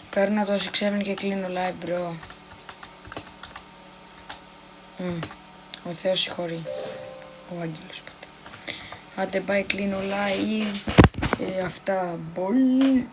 Παίρνω το 6-7 και κλείνω live, bro. Ο Θεός συγχωρεί. Ο Άγγελος ποτέ. Άντε πάει, κλείνω live. Αυτά, boy.